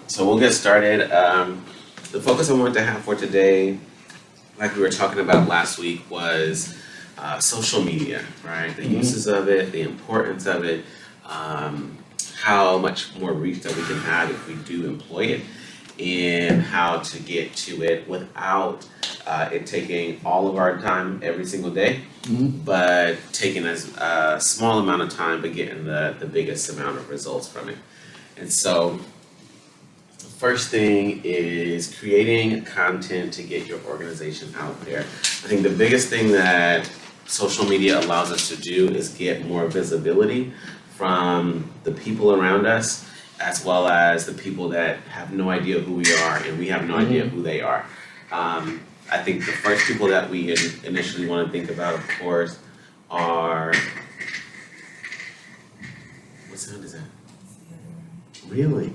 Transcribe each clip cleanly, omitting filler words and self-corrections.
So we'll get started. The focus I wanted to have for today, like we were talking about last week, was social media, right? The uses of it, the importance of it, um, how much more reach that we can have if we do employ it, and how to get to it without it taking all of our time every single day, but taking a small amount of time, but getting the biggest amount of results from it. And so, first thing is creating content to get your organization out there. I think the biggest thing that social media allows us to do is get more visibility from the people around us, as well as the people that have no idea who we are and we have no idea who they are. I think the first people that we initially want to think about, of course, are, what sound is that? Really?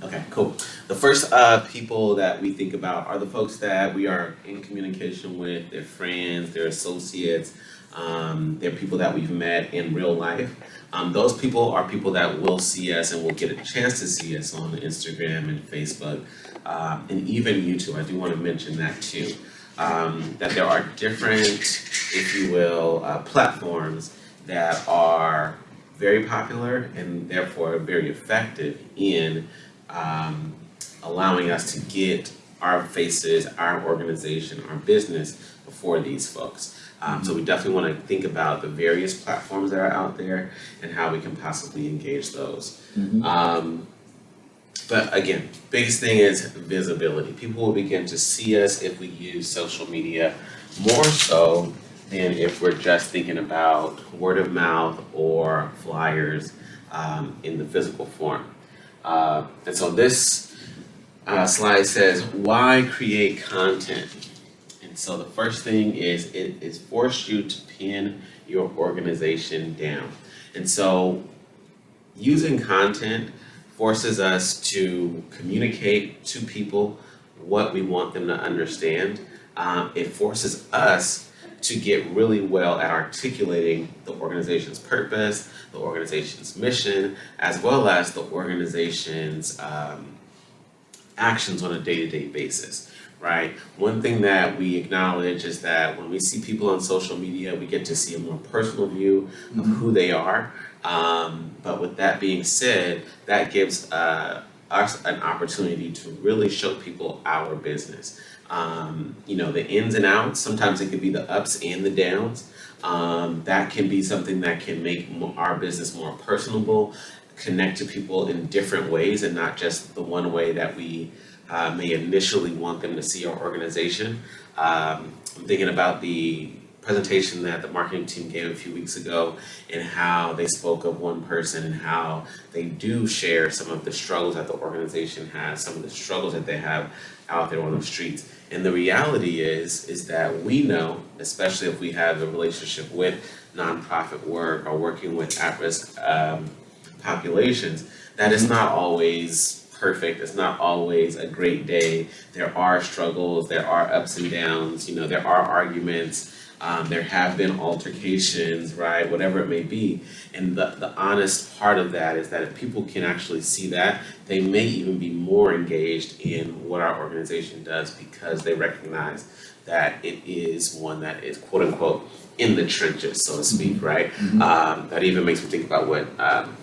Okay, cool. The first people that we think about are the folks that we are in communication with, their friends, their associates, they're people that we've met in real life. Those people are people that will see us and will get a chance to see us on Instagram and Facebook, and even YouTube. I do want to mention that too. That there are different, if you will, platforms that are very popular and therefore very effective in allowing us to get our faces, our organization, our business before these folks. So we definitely want to think about the various platforms that are out there and how we can possibly engage those. But again, biggest thing is visibility. People will begin to see us if we use social media more so than if we're just thinking about word of mouth or flyers in the physical form. And so this slide says, why create content? And so the first thing is it is force you to pin your organization down. And so using content forces us to communicate to people what we want them to understand. It forces us to get really well at articulating the organization's purpose, the organization's mission, as well as the organization's actions on a day-to-day basis, right? One thing that we acknowledge is that when we see people on social media, we get to see a more personal view of who they are. But with that being said, that gives us an opportunity to really show people our business. The ins and outs, sometimes it could be the ups and the downs. That can be something that can make our business more personable, connect to people in different ways and not just the one way that we may initially want them to see our organization. I'm thinking about the presentation that the marketing team gave a few weeks ago and how they spoke of one person and how they do share some of the struggles that the organization has, some of the struggles that they have out there on the streets. And the reality is that we know, especially if we have a relationship with nonprofit work or working with at-risk populations, that it's not always perfect. It's not always a great day. There are struggles, there are ups and downs, there are arguments, there have been altercations, right? Whatever it may be. And the honest part of that is that if people can actually see that, they may even be more engaged in what our organization does because they recognize that it is one that is quote unquote in the trenches, so to speak, right? That even makes me think about what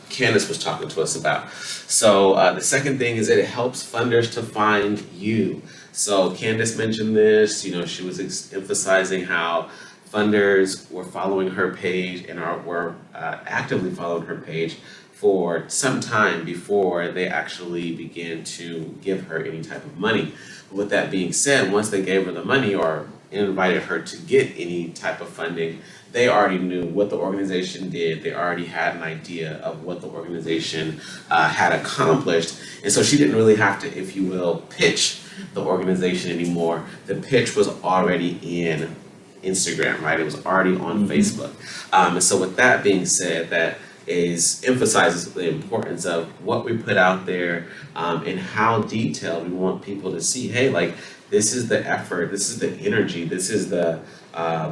Candace was talking to us about. So the second thing is that it helps funders to find you. So Candace mentioned this, she was emphasizing how funders were following her page and were actively following her page for some time before they actually began to give her any type of money. With that being said, once they gave her the money or invited her to get any type of funding, they already knew what the organization did. They already had an idea of what the organization had accomplished. And so she didn't really have to, if you will, pitch the organization anymore. The pitch was already in Instagram, right? It was already on Facebook. And so with that being said, that emphasizes the importance of what we put out there and how detailed we want people to see, hey, like this is the effort, this is the energy, this is the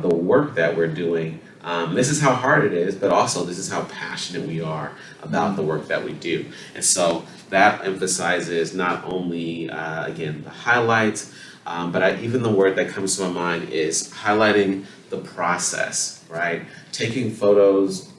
work that we're doing This is how hard it is, but also this is how passionate we are about the work that we do. And so that emphasizes not only, again, the highlights, even the word that comes to my mind is highlighting the process, right? Taking photos,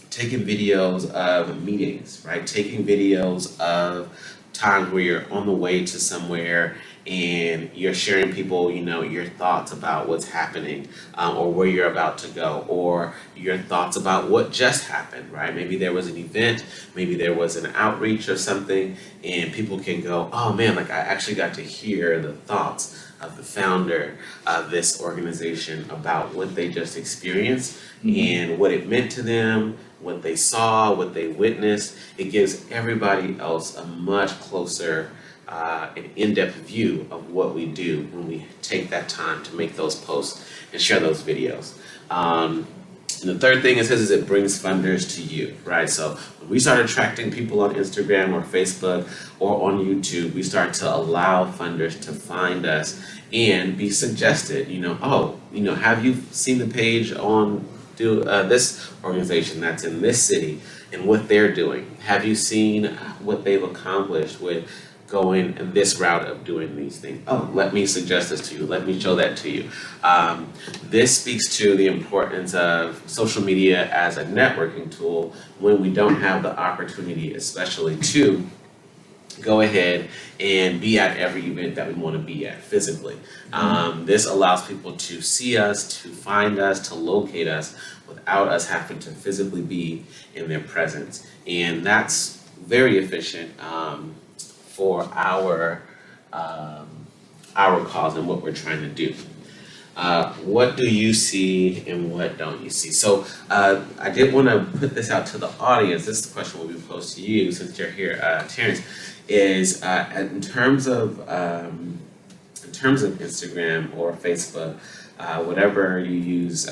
taking videos of meetings, right? Taking videos of times where you're on the way to somewhere and you're sharing people, your thoughts about what's happening, or where you're about to go, or your thoughts about what just happened, right? Maybe there was an event, maybe there was an outreach or something, and people can go, oh man, like I actually got to hear the thoughts of the founder of this organization about what they just experienced and what it meant to them, what they saw, what they witnessed. It gives everybody else a much closer an in-depth view of what we do when we take that time to make those posts and share those videos. And the third thing it says is it brings funders to you, right? So when we start attracting people on Instagram or Facebook or on YouTube, we start to allow funders to find us and be suggested, have you seen the page on this organization that's in this city and what they're doing? Have you seen what they've accomplished with going this route of doing these things? Oh, let me suggest this to you. Let me show that to you. This speaks to the importance of social media as a networking tool when we don't have the opportunity, especially to go ahead and be at every event that we want to be at physically. This allows people to see us, to find us, to locate us without us having to physically be in their presence. And that's very efficient for our cause and what we're trying to do. What do you see and what don't you see? So I did want to put this out to the audience. This is the question will be posed to you since you're here, Terrence. Is in terms of Instagram or Facebook, whatever you use,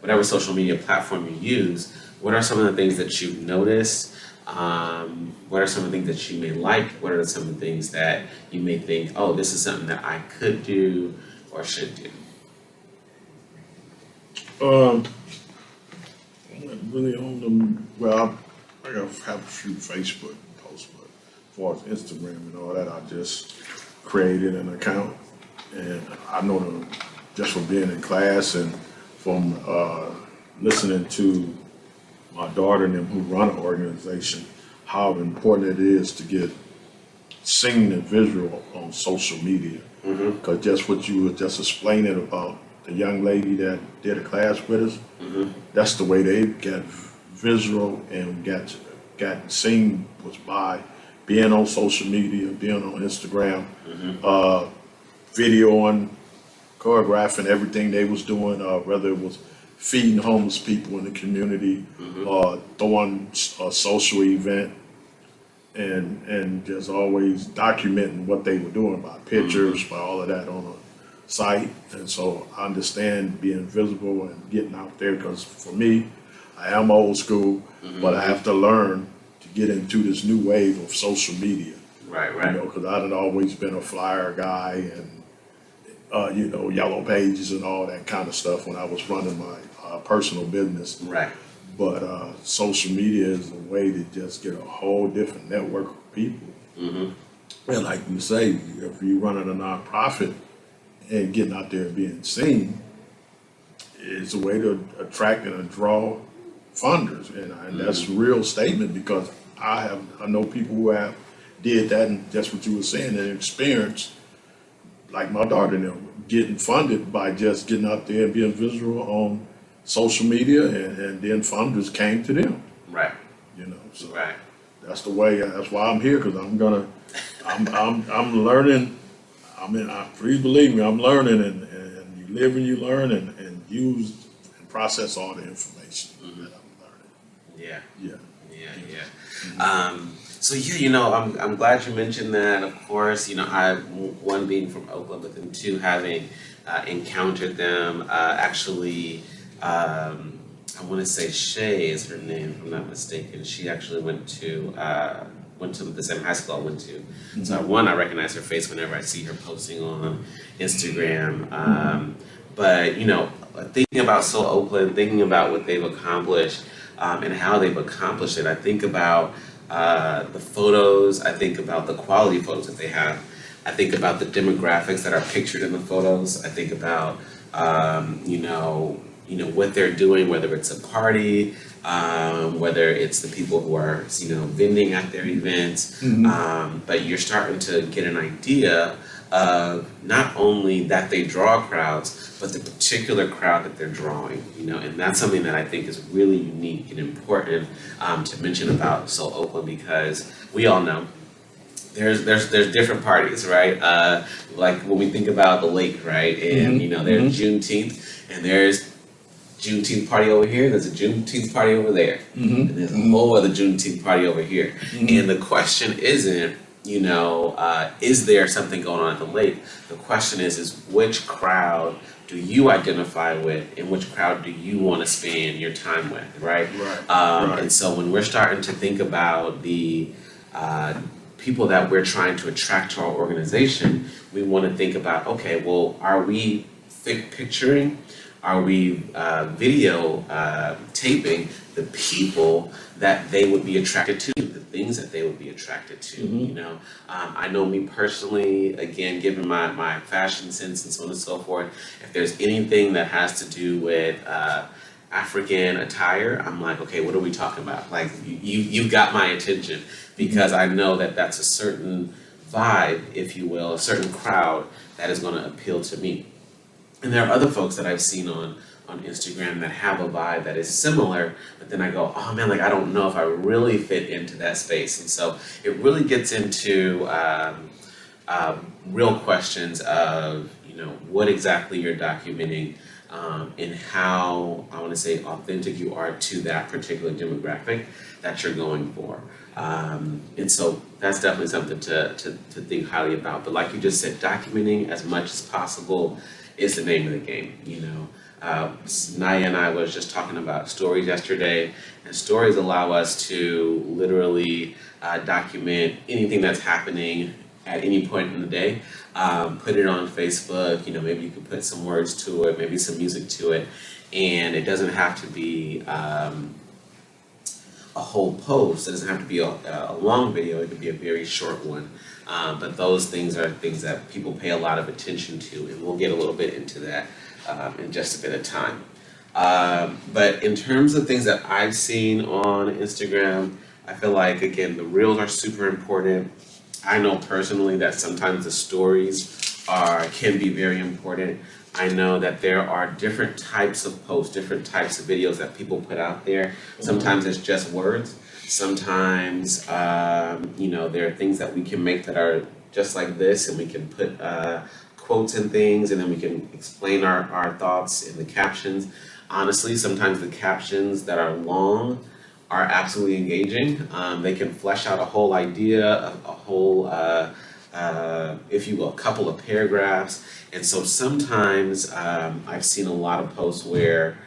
whatever social media platform you use, what are some of the things that you've noticed? What are some of the things that you may like? What are some of the things that you may think, oh, this is something that I could do or should do? Really on them. Well, I have a few Facebook posts, but as far as Instagram and all that, I just created an account, and I know them just from being in class and from listening to my daughter and them who run an organization, how important it is to get seen and visual on social media. Because just what you were just explaining about the young lady that did a class with us, that's the way they got visual and got seen, was by being on social media, being on Instagram, videoing, choreographing everything they was doing, whether it was feeding homeless people in the community, throwing a social event, and just always documenting what they were doing by pictures, by all of that on a site. And so I understand being visible and getting out there, because for me, I am old school, but I have to learn to get into this new wave of social media. Right. Because I had always been a flyer guy and yellow pages and all that kind of stuff when I was running my personal business. Right. But social media is a way to just get a whole different network of people. And like you say, if you're running a nonprofit and getting out there and being seen, it's a way to attract and draw funders. And that's a real statement, because I know people who have did that, and that's what you were saying, and experienced, like my daughter now, getting funded by just getting out there and being visual on social media, and then funders came to them. Right. So Right. that's the way. That's why I'm here, because I'm learning. Please believe me, I'm learning, and you live and you learn, and use and process all the information that I'm learning. Yeah. So I'm glad you mentioned that. Of course, I, one, being from Oakland, but then two, having encountered them. Actually, I want to say Shay is her name, if I'm not mistaken. She actually went to the same high school I went to. So one, I recognize her face whenever I see her posting on Instagram. But thinking about Soul Oakland, thinking about what they've accomplished, and how they've accomplished it, I think about the photos. I think about the quality photos that they have. I think about the demographics that are pictured in the photos. I think about what they're doing, whether it's a party, whether it's the people who are vending at their events. But you're starting to get an idea of not only that they draw crowds, but the particular crowd that they're drawing. And that's something that I think is really unique and important to mention about Soul Oakland, because we all know there's different parties, right? Like when we think about the lake, right? And there's Juneteenth, and there's Juneteenth party over here. There's a Juneteenth party over there, and there's a whole other Juneteenth party over here. And the question isn't, is there something going on at the lake? The question is which crowd do you identify with, and which crowd do you want to spend your time with, right? Right. And so when we're starting to think about the people that we're trying to attract to our organization, we want to think about, okay, well, are we picturing, are we video taping the people that they would be attracted to, the things that they would be attracted to, I know me personally, again, given my fashion sense and so on and so forth, if there's anything that has to do with African attire, I'm like, okay, what are we talking about? Like, you've got my attention, because I know that that's a certain vibe, if you will, a certain crowd that is going to appeal to me. And there are other folks that I've seen on Instagram that have a vibe that is similar, but then I go, oh man, like I don't know if I really fit into that space. And so it really gets into real questions of, what exactly you're documenting, and how, I want to say, authentic you are to that particular demographic that you're going for. And so that's definitely something to think highly about. But like you just said, documenting as much as possible is the name of the game. Naya and I was just talking about stories yesterday, and stories allow us to literally document anything that's happening at any point in the day. Put it on Facebook, maybe you could put some words to it, maybe some music to it, and it doesn't have to be a whole post. It doesn't have to be a long video. It could be a very short one. But those things are things that people pay a lot of attention to, and we'll get a little bit into that in just a bit of time. But in terms of things that I've seen on Instagram, I feel like, again, the reels are super important. I know personally that sometimes the stories can be very important. I know that there are different types of posts, different types of videos that people put out there. Sometimes it's just words. Sometimes, there are things that we can make that are just like this, and we can put quotes and things, and then we can explain our thoughts in the captions. Honestly, sometimes the captions that are long are absolutely engaging. They can flesh out a whole idea, a whole, if you will, a couple of paragraphs. And so sometimes I've seen a lot of posts where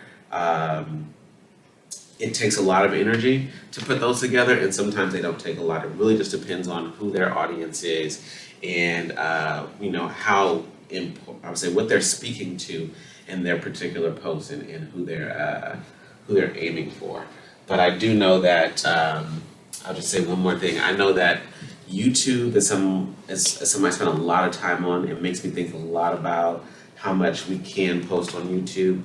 it takes a lot of energy to put those together, and sometimes they don't take a lot. It really just depends on who their audience is, and how I would say what they're speaking to in their particular post, and who they're aiming for. But I do know that I'll just say one more thing. I know that YouTube is something I spend a lot of time on. It makes me think a lot about how much we can post on YouTube.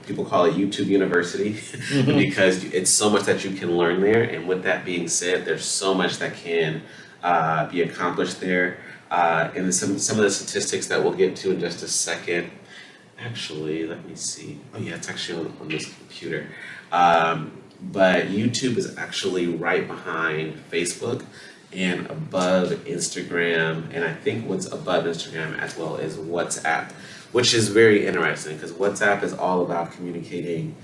People call it YouTube University because it's so much that you can learn there. And with that being said, there's so much that can be accomplished there. And some of the statistics that we'll get to in just a second. Actually, let me see. Oh yeah, it's actually on this computer. But YouTube is actually right behind Facebook and above Instagram, and I think what's above Instagram as well is WhatsApp, which is very interesting because WhatsApp is all about communicating,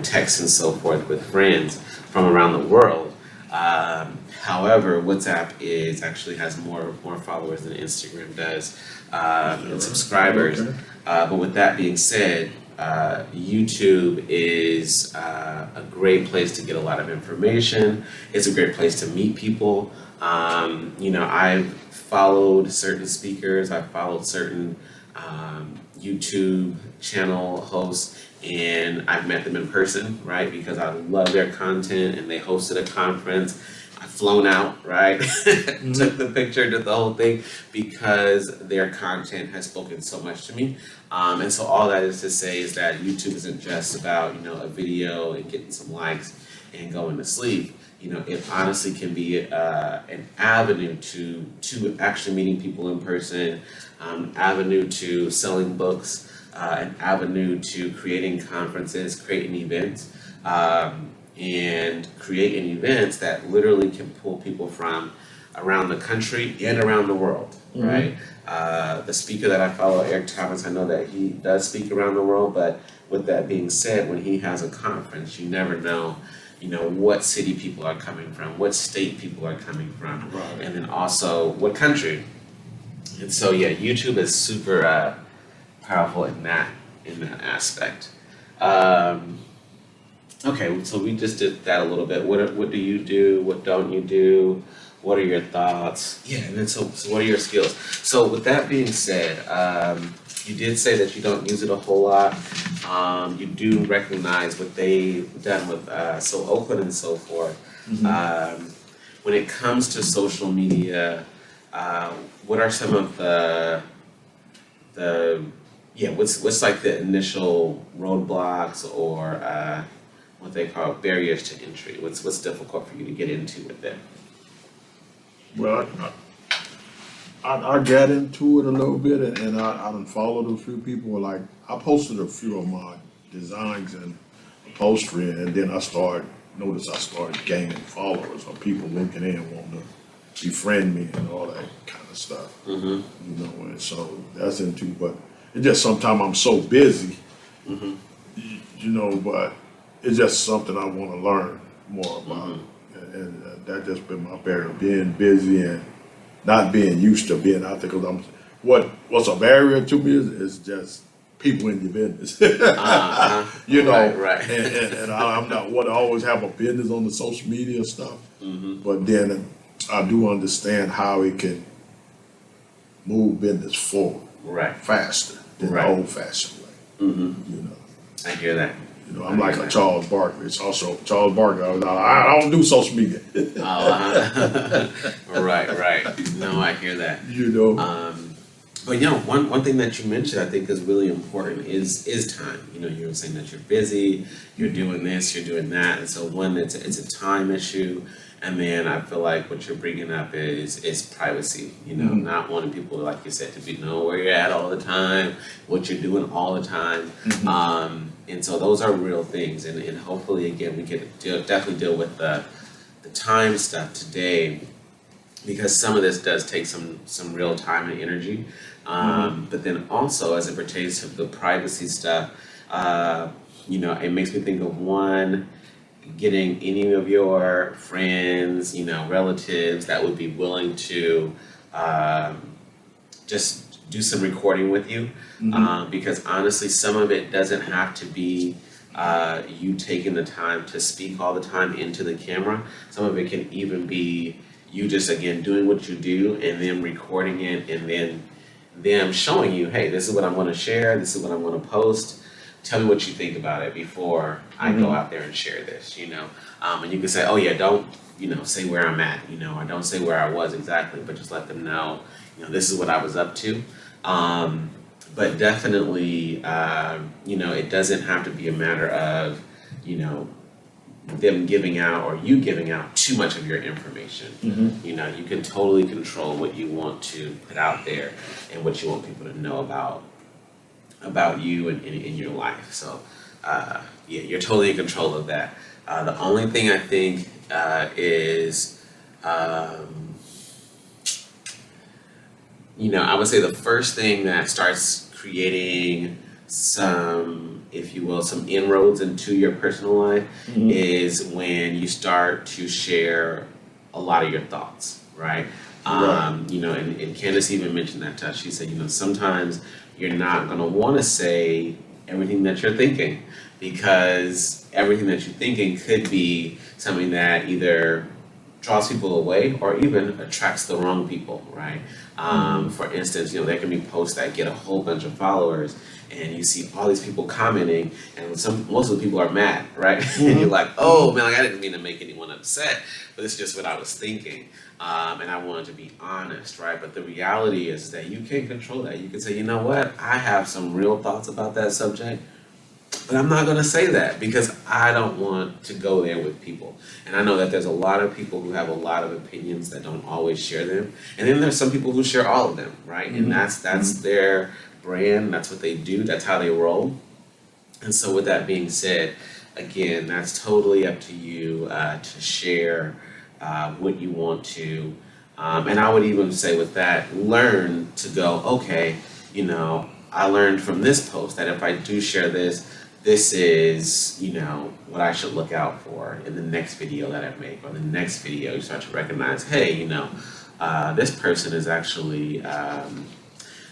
texts and so forth with friends from around the world. However, WhatsApp actually has more followers than Instagram does, and subscribers. Okay. But with that being said, YouTube is a great place to get a lot of information. It's a great place to meet people. I've followed certain speakers. I've followed certain YouTube channel hosts, and I've met them in person, right? Because I love their content, and they hosted a conference. I've flown out, right? Took the picture, did the whole thing, because their content has spoken so much to me. And so all that is to say is that YouTube isn't just about, a video and getting some likes and going to sleep. It honestly can be an avenue to actually meeting people in person, avenue to selling books, an avenue to creating conferences, creating events, and creating events that literally can pull people from around the country and around the world, right? The speaker that I follow, Eric Thomas, I know that he does speak around the world, but with that being said, when he has a conference, you never know, what city people are coming from, what state people are coming from, Right. and then also what country. And so, yeah, YouTube is super powerful in that aspect. Okay, so we just did that a little bit. What do you do? What don't you do? What are your thoughts? Yeah, and then so what are your skills? So with that being said, you did say that you don't use it a whole lot. You do recognize what they've done with so Oakland and so forth. When it comes to social media, what are some of the what's like the initial roadblocks or what they call barriers to entry? What's difficult for you to get into with it? Well, I got into it a little bit, and I done followed a few people. Like, I posted a few of my designs and upholstery, and then I started gaining followers or people looking in wanting to befriend me and all that kind of stuff. And so that's into, but it's just sometimes I'm so busy, but it's just something I want to learn more about. And that just been my barrier, being busy and not being used to being out there. Because what's a barrier to me is just people in your business. Right. And I'm not want to always have a business on the social media stuff. But then I do understand how it can move business forward Right. faster than the old-fashioned way. I hear that. I'm like a Charles Barkley. It's also Charles Barkley. I don't do social media. Right. No, I hear that. But one thing that you mentioned I think is really important is time. You were saying that you're busy, you're doing this, you're doing that, and so it's a time issue, and then I feel like what you're bringing up is privacy. Not wanting people, like you said, to be know where you're at all the time, what you're doing all the time, and so those are real things, and hopefully again we can definitely deal with the time stuff today, because some of this does take some real time and energy. But then also as it pertains to the privacy stuff, it makes me think of one, getting any of your friends, relatives that would be willing to just do some recording with you. Because honestly, some of it doesn't have to be you taking the time to speak all the time into the camera. Some of it can even be you just, again, doing what you do and then recording it and then them showing you, hey, this is what I'm going to share, this is what I'm going to post. Tell me what you think about it before I go out there and share this, And you can say, oh yeah, don't, say where I'm at, or don't say where I was exactly, but just let them know, this is what I was up to. But definitely, it doesn't have to be a matter of, them giving out or you giving out too much of your information. You can totally control what you want to put out there and what you want people to know about you and in your life. So you're totally in control of that. The only thing I think is I would say the first thing that starts creating some, if you will, some inroads into your personal life is when you start to share a lot of your thoughts, right? And Candace even mentioned that to us. She said, sometimes you're not going to want to say everything that you're thinking, because everything that you're thinking could be something that either draws people away or even attracts the wrong people, right? For instance, there can be posts that get a whole bunch of followers, and you see all these people commenting, and most of the people are mad, right? And you're like, oh man, like, I didn't mean to make anyone upset, but it's just what I was thinking, and I wanted to be honest, right? But the reality is that you can't control that. You can say, you know what, I have some real thoughts about that subject, but I'm not going to say that because I don't want to go there with people. And I know that there's a lot of people who have a lot of opinions that don't always share them. And then there's some people who share all of them, right? And that's their brand, that's what they do, that's how they roll. And so with that being said, again, that's totally up to you to share what you want to. And I would even say with that, learn to go, okay, I learned from this post that if I do share this, this is, what I should look out for in the next video that I make, or the next video. You start to recognize, hey, this person is actually,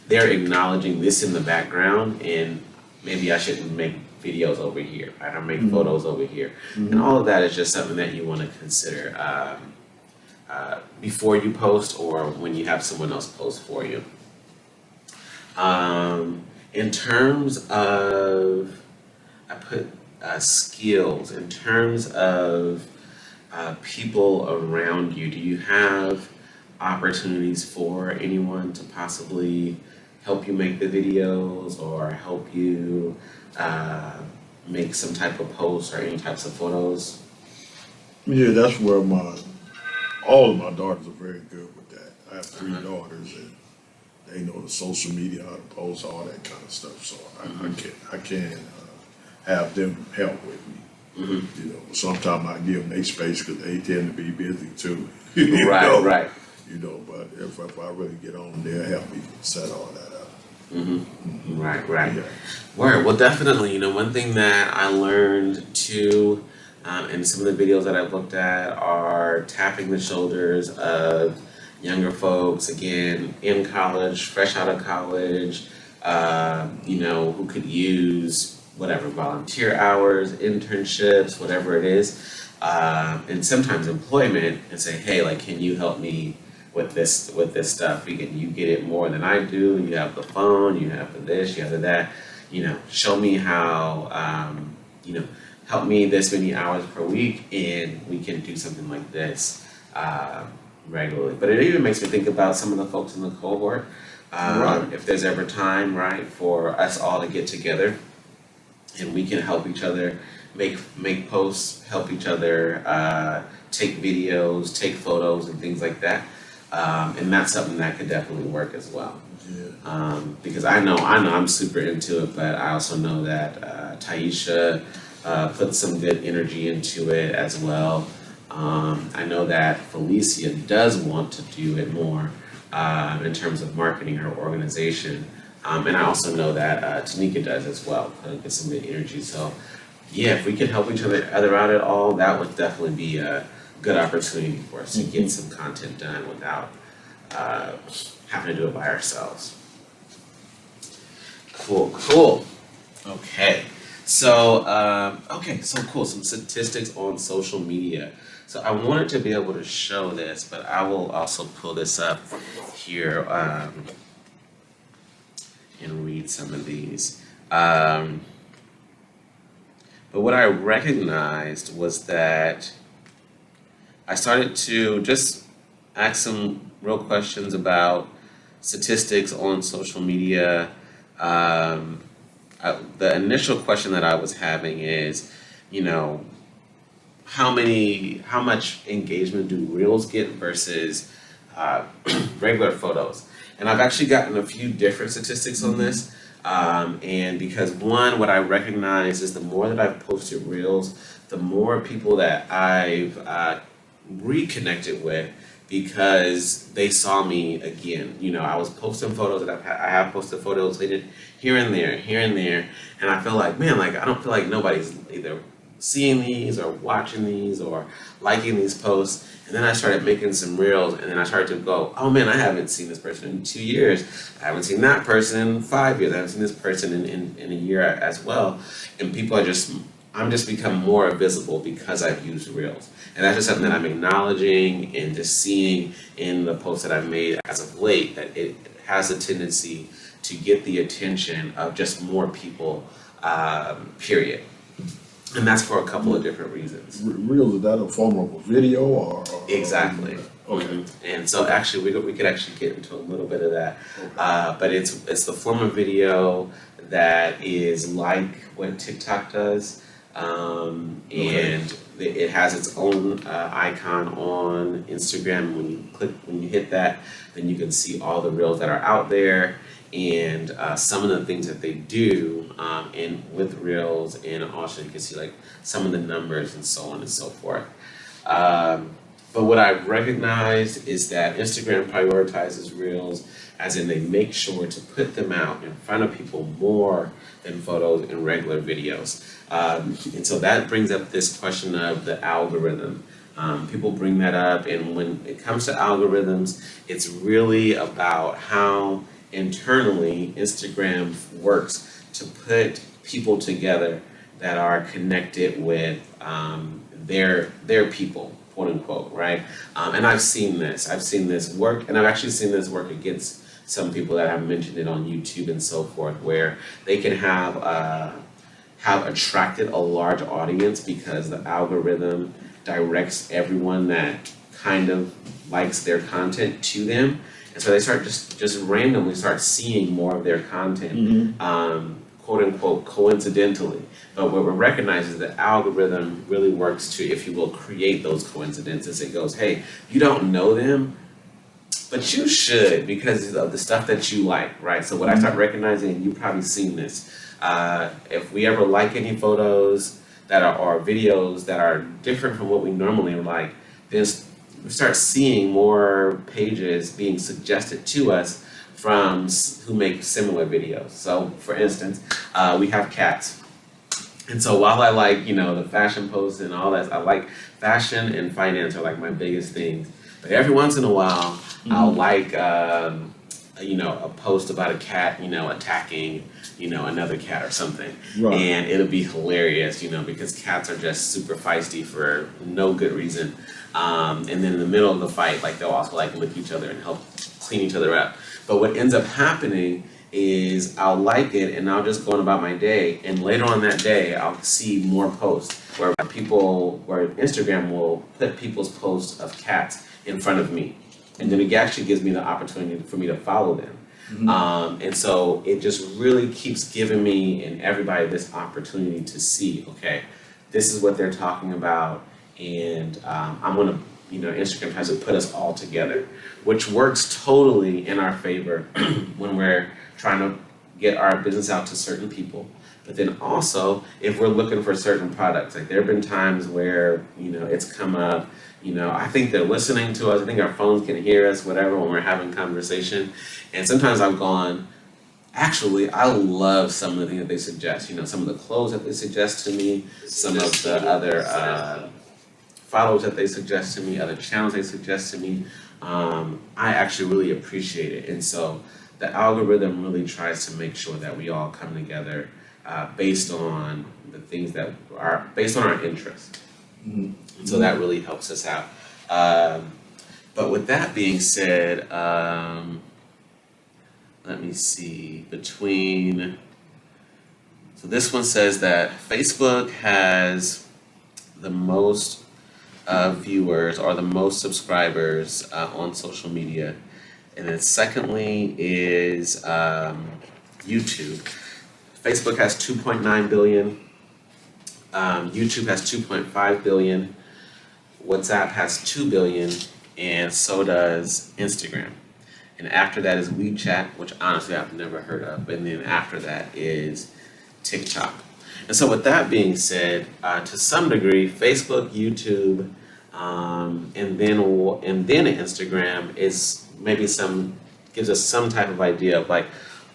they're acknowledging this in the background, and maybe I shouldn't make videos over here, right? Or make photos over here. And all of that is just something that you want to consider before you post or when you have someone else post for you. In terms of, I put skills, in terms of people around you, do you have opportunities for anyone to possibly help you make the videos or help you make some type of posts or any types of photos? Yeah, that's where all of my daughters are very good with that. I have three daughters, and they know the social media, how to post, all that kind of stuff. So I can have them help with me. Sometimes I give them their space because they tend to be busy too. Right. But if I really get on, they'll help me set all that up. Right. Yeah. Word. Well, definitely, one thing that I learned too, and some of the videos that I've looked at are tapping the shoulders of younger folks, again, in college, fresh out of college, who could use whatever, volunteer hours, internships, whatever it is, and sometimes employment, and say, hey, like, can you help me with this stuff? You get it more than I do. You have the phone, you have the this, you have the that. Show me how, help me this many hours per week, and we can do something like this regularly. But it even makes me think about some of the folks in the cohort. If there's ever time, right, for us all to get together, and we can help each other make posts, help each other take videos, take photos, and things like that. And that's something that could definitely work as well. Yeah. Because I know I'm super into it, but I also know that Taisha puts some good energy into it as well. I know that Felicia does want to do it more in terms of marketing her organization. And I also know that Tanika does as well, get some good energy. So yeah, if we could help each other out at all, that would definitely be a good opportunity for us to get some content done without having to do it by ourselves. Cool. Okay. So cool. Some statistics on social media. So I wanted to be able to show this, but I will also pull this up here and read some of these. But what I recognized was that I started to just ask some real questions about statistics on social media. The initial question that I was having is, how much engagement do Reels get versus regular photos? And I've actually gotten a few different statistics on this. And because what I recognize is the more that I've posted Reels, the more people that I've reconnected with because they saw me again. I was posting photos that I have posted photos here and there, and I feel like, man, like I don't feel like nobody's either seeing these or watching these or liking these posts. And then I started making some reels, and then I started to go, oh man, I haven't seen this person in 2 years. I haven't seen that person in 5 years. I haven't seen this person in a year as well. And people are just I'm just become more visible because I've used Reels. And that's just something that I'm acknowledging and just seeing in the posts that I've made as of late, that it has a tendency to get the attention of just more people, period. And that's for a couple of different reasons. Reels, is that a form of a video or? Exactly. Okay. And so actually, we could actually get into a little bit of that. Okay. But it's the form of video that is like what TikTok does. And it has its own icon on Instagram. When you hit that, then you can see all the reels that are out there and some of the things that they do and with reels, and also you can see like some of the numbers and so on and so forth. But what I've recognized is that Instagram prioritizes reels, as in they make sure to put them out in front of people more than photos and regular videos. And so that brings up this question of the algorithm. People bring that up, and when it comes to algorithms, it's really about how internally Instagram works to put people together that are connected with their people, quote unquote, right? And I've seen this work, and I've actually seen this work against some people that have mentioned it on YouTube and so forth, where they can have attracted a large audience because the algorithm directs everyone that kind of likes their content to them, and so they start just randomly start seeing more of their content, quote unquote, coincidentally. But what we recognize is the algorithm really works to, if you will, create those coincidences. It goes, hey, you don't know them, but you should, because of the stuff that you like, right? So what I start recognizing, and you've probably seen this, if we ever like any photos that are, or videos that are different from what we normally like, then we start seeing more pages being suggested to us from who make similar videos. So for instance, we have cats. And so while I like, the fashion posts and all that, I like fashion and finance are like my biggest things. But every once in a while, I'll like, a post about a cat, attacking, another cat or something. Right. And it'll be hilarious, because cats are just super feisty for no good reason. And then in the middle of the fight, like they'll also like lick each other and help clean each other up. But what ends up happening is I'll like it and I'll just go on about my day, and later on that day I'll see more posts where Instagram will put people's posts of cats in front of me, and then it actually gives me the opportunity for me to follow them. And so it just really keeps giving me and everybody this opportunity to see, okay, this is what they're talking about, and I'm gonna, Instagram tries to put us all together, which works totally in our favor when we're trying to get our business out to certain people. But then also, if we're looking for certain products, like there have been times where, it's come up, I think they're listening to us, I think our phones can hear us, whatever, when we're having conversation. And sometimes I've gone, actually, I love some of the things that they suggest, some of the clothes that they suggest to me, some of the other follows that they suggest to me, other channels they suggest to me. I actually really appreciate it. And so the algorithm really tries to make sure that we all come together based on the things that are based on our interests. And so that really helps us out. But with that being said, let me see, so this one says that Facebook has the most viewers or the most subscribers on social media. And then secondly is YouTube. Facebook has 2.9 billion. YouTube has 2.5 billion. WhatsApp has 2 billion, and so does Instagram. And after that is WeChat, which honestly I've never heard of. And then after that is TikTok. And so with that being said, to some degree, Facebook, YouTube, and then Instagram is maybe gives us some type of idea of like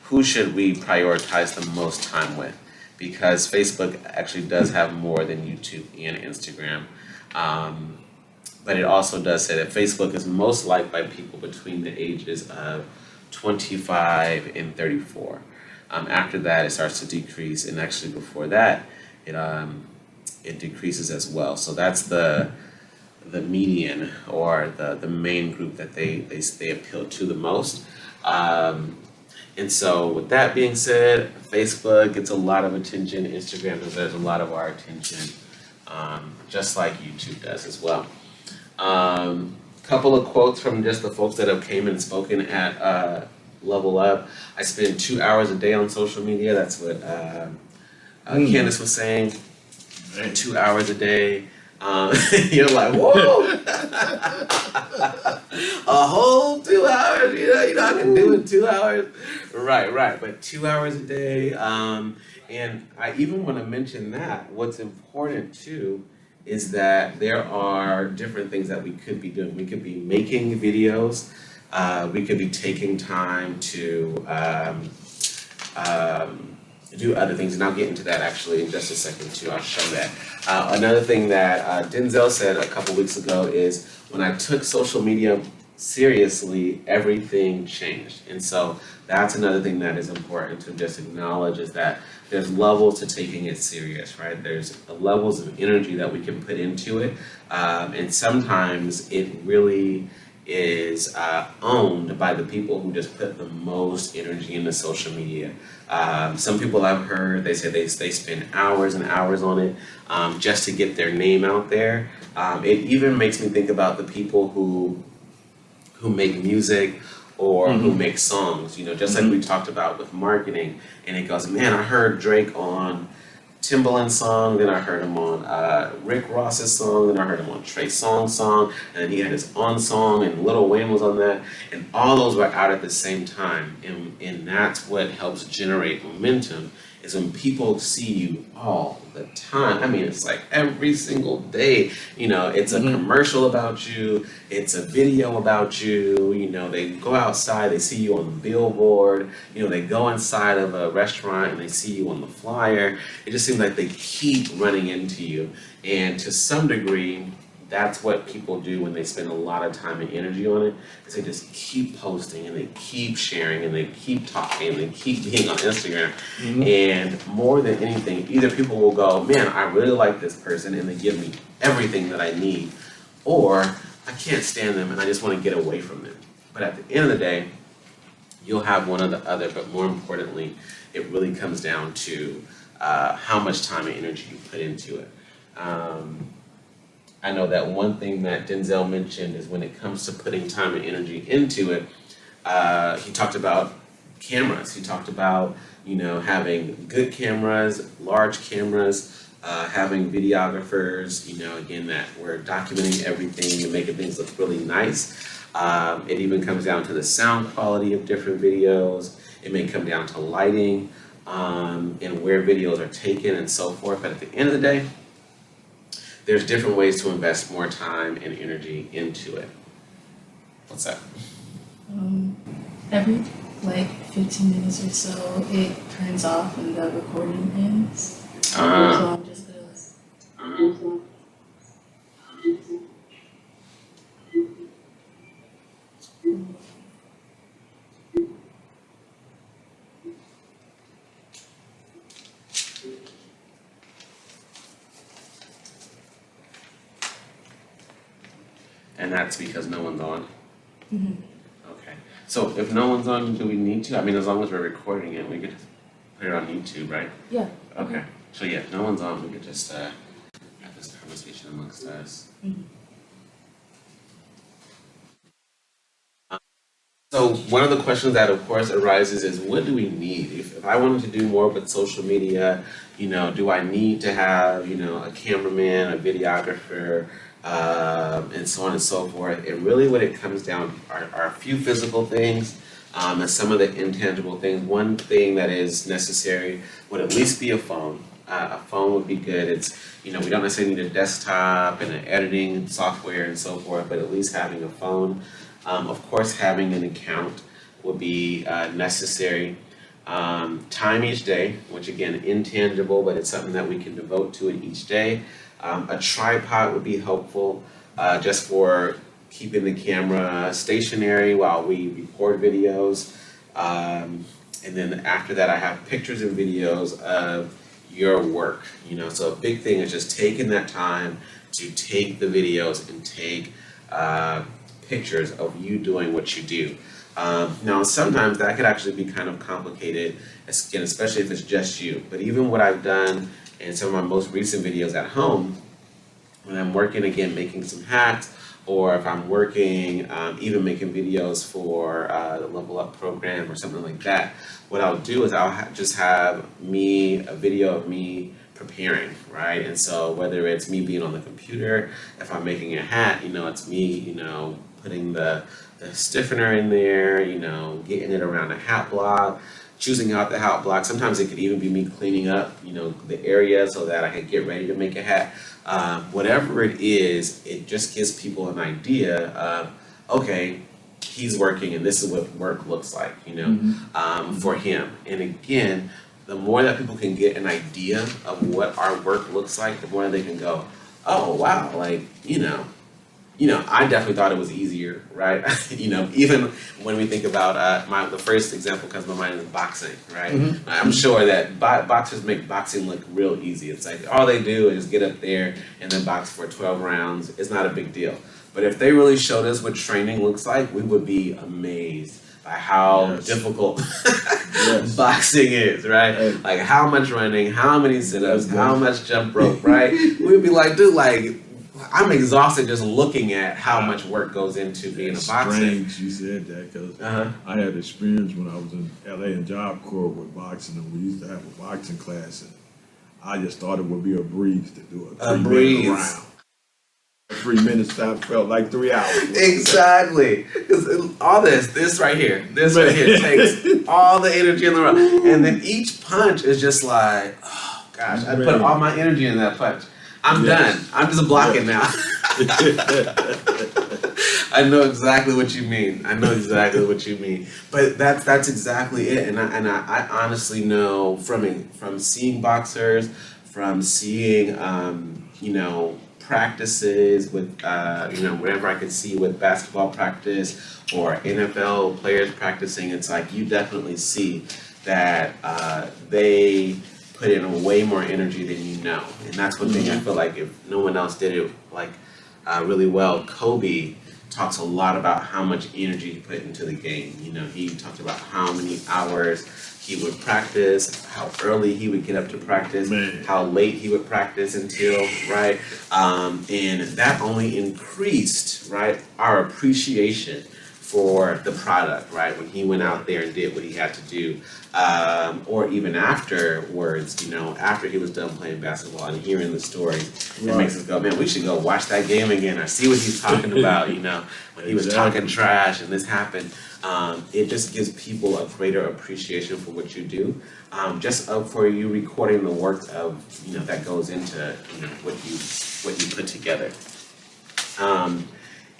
who should we prioritize the most time with, because Facebook actually does have more than YouTube and Instagram. But it also does say that Facebook is most liked by people between the ages of 25 and 34. After that, it starts to decrease, and actually before that, it decreases as well. So that's the median or the main group that they appeal to the most. And so with that being said, Facebook gets a lot of attention, Instagram deserves a lot of our attention, just like YouTube does as well. Couple of quotes from just the folks that have came and spoken at Level Up. I spend 2 hours a day on social media. That's what Candace was saying. Man. 2 hours a day. You're like, whoa! A whole 2 hours, you know, I can do it in 2 hours. Right. But 2 hours a day. And I even want to mention that what's important too is that there are different things that we could be doing. We could be making videos. We could be taking time to do other things, and I'll get into that actually in just a second too. I'll show that. Another thing that Denzel said a couple weeks ago is when I took social media seriously, everything changed. And so that's another thing that is important to just acknowledge is that there's levels to taking it serious, right? There's levels of energy that we can put into it. And sometimes it really is owned by the people who just put the most energy into social media. Some people I've heard, they say they spend hours and hours on it just to get their name out there. It even makes me think about the people who make music or who make songs, you know, just like we talked about with marketing. And it goes, man, I heard Drake on Timbaland's song, then I heard him on Rick Ross's song, then I heard him on Trey Songz's song, and then he had his own song, and Lil Wayne was on that, and all those were out at the same time. And that's what helps generate momentum, is when people see you all the time. I mean, it's like every single day, you know, it's a commercial about you, it's a video about you, you know, they go outside, they see you on the billboard, you know, they go inside of a restaurant and they see you on the flyer. It just seems like they keep running into you. And to some degree, that's what people do when they spend a lot of time and energy on it, is they just keep posting and they keep sharing and they keep talking and they keep being on Instagram. And more than anything, either people will go, man, I really like this person and they give me everything that I need, or I can't stand them and I just want to get away from them. But at the end of the day, you'll have one or the other, but more importantly, it really comes down to how much time and energy you put into it. I know that one thing that Denzel mentioned is when it comes to putting time and energy into it, he talked about cameras. He talked about, you know, having good cameras, large cameras, having videographers, you know, again, that we're documenting everything and making things look really nice. It even comes down to the sound quality of different videos. It may come down to lighting, and where videos are taken and so forth. But at the end of the day, there's different ways to invest more time and energy into it. What's that? Every like 15 minutes or so, it turns off and the recording ends. So I'm just gonna. And that's because no one's on? Okay. So if no one's on, do we need to? I mean, as long as we're recording it, we could just put it on YouTube, right? Yeah. Okay. So yeah, if no one's on, we could just have this conversation amongst us. So one of the questions that of course arises is, what do we need? If I wanted to do more with social media, you know, do I need to have, you know, a cameraman, a videographer, and so on and so forth? And really what it comes down are a few physical things, and some of the intangible things. One thing that is necessary would at least be a phone. A phone would be good. It's, you know, we don't necessarily need a desktop and an editing software and so forth, but at least having a phone. Of course, having an account would be necessary. Time each day, which again, intangible, but it's something that we can devote to it each day. A tripod would be helpful, just for keeping the camera stationary while we record videos. And then after that, I have pictures and videos of your work, you know. So a big thing is just taking that time to take the videos and take pictures of you doing what you do. Now, sometimes that could actually be kind of complicated, again, especially if it's just you. But even what I've done in some of my most recent videos at home, when I'm working, again, making some hats, or if I'm working, even making videos for the Level Up program or something like that, what I'll do is I'll just have a video of me preparing, right? And so whether it's me being on the computer, if I'm making a hat, you know, it's me, you know, putting the stiffener in there, you know, getting it around a hat block, choosing out the hat block. Sometimes it could even be me cleaning up, you know, the area so that I can get ready to make a hat. Whatever it is, it just gives people an idea of, okay, he's working and this is what work looks like, you know, for him. And again, the more that people can get an idea of what our work looks like, the more they can go, oh wow, like, I definitely thought it was easier, right? Even when we think about the first example comes to my mind is boxing, right? I'm sure that boxers make boxing look real easy. It's like all they do is get up there and then box for 12 rounds. It's not a big deal. But if they really showed us what training looks like, we would be amazed by how difficult boxing is, right? Like how much running, how many sit-ups, how much jump rope, right? We'd be like, dude, like, I'm exhausted just looking at how much work goes into being a boxer. Strange you said that because I had experience when I was in LA in Job Corps with boxing, and we used to have a boxing class, and I just thought it would be a breeze to do a 3-minute round. 3 minutes time felt like 3 hours. Exactly. Because all this right here takes all the energy in the room. And then each punch is just like, oh gosh, I put all my energy in that punch. I'm done. I'm just blocking now. I know exactly what you mean. But that's exactly it. And I honestly know from seeing boxers, from seeing practices with whatever I could see with basketball practice or NFL players practicing, it's like you definitely see that they put in way more energy than you know. And that's one thing I feel like if no one else did it really well, Kobe talks a lot about how much energy he put into the game. He talked about how many hours he would practice, how early he would get up to practice, how late he would practice until, right? And that only increased, right, our appreciation for the product, right? When he went out there and did what he had to do, or even afterwards, after he was done playing basketball and hearing the stories, it makes us go, man, we should go watch that game again or see what he's talking about, when he was talking trash and this happened. It just gives people a greater appreciation for what you do, just for you recording the work of, that goes into, what you put together.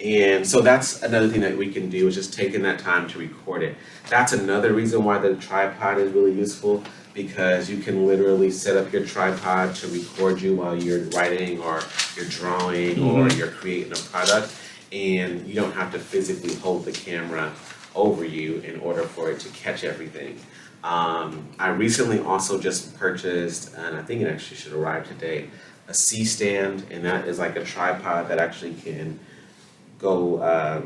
And so that's another thing that we can do is just taking that time to record it. That's another reason why the tripod is really useful, because you can literally set up your tripod to record you while you're writing or you're drawing or you're creating a product, and you don't have to physically hold the camera over you in order for it to catch everything. I recently also just purchased, and I think it actually should arrive today, a C-stand, and that is like a tripod that actually can go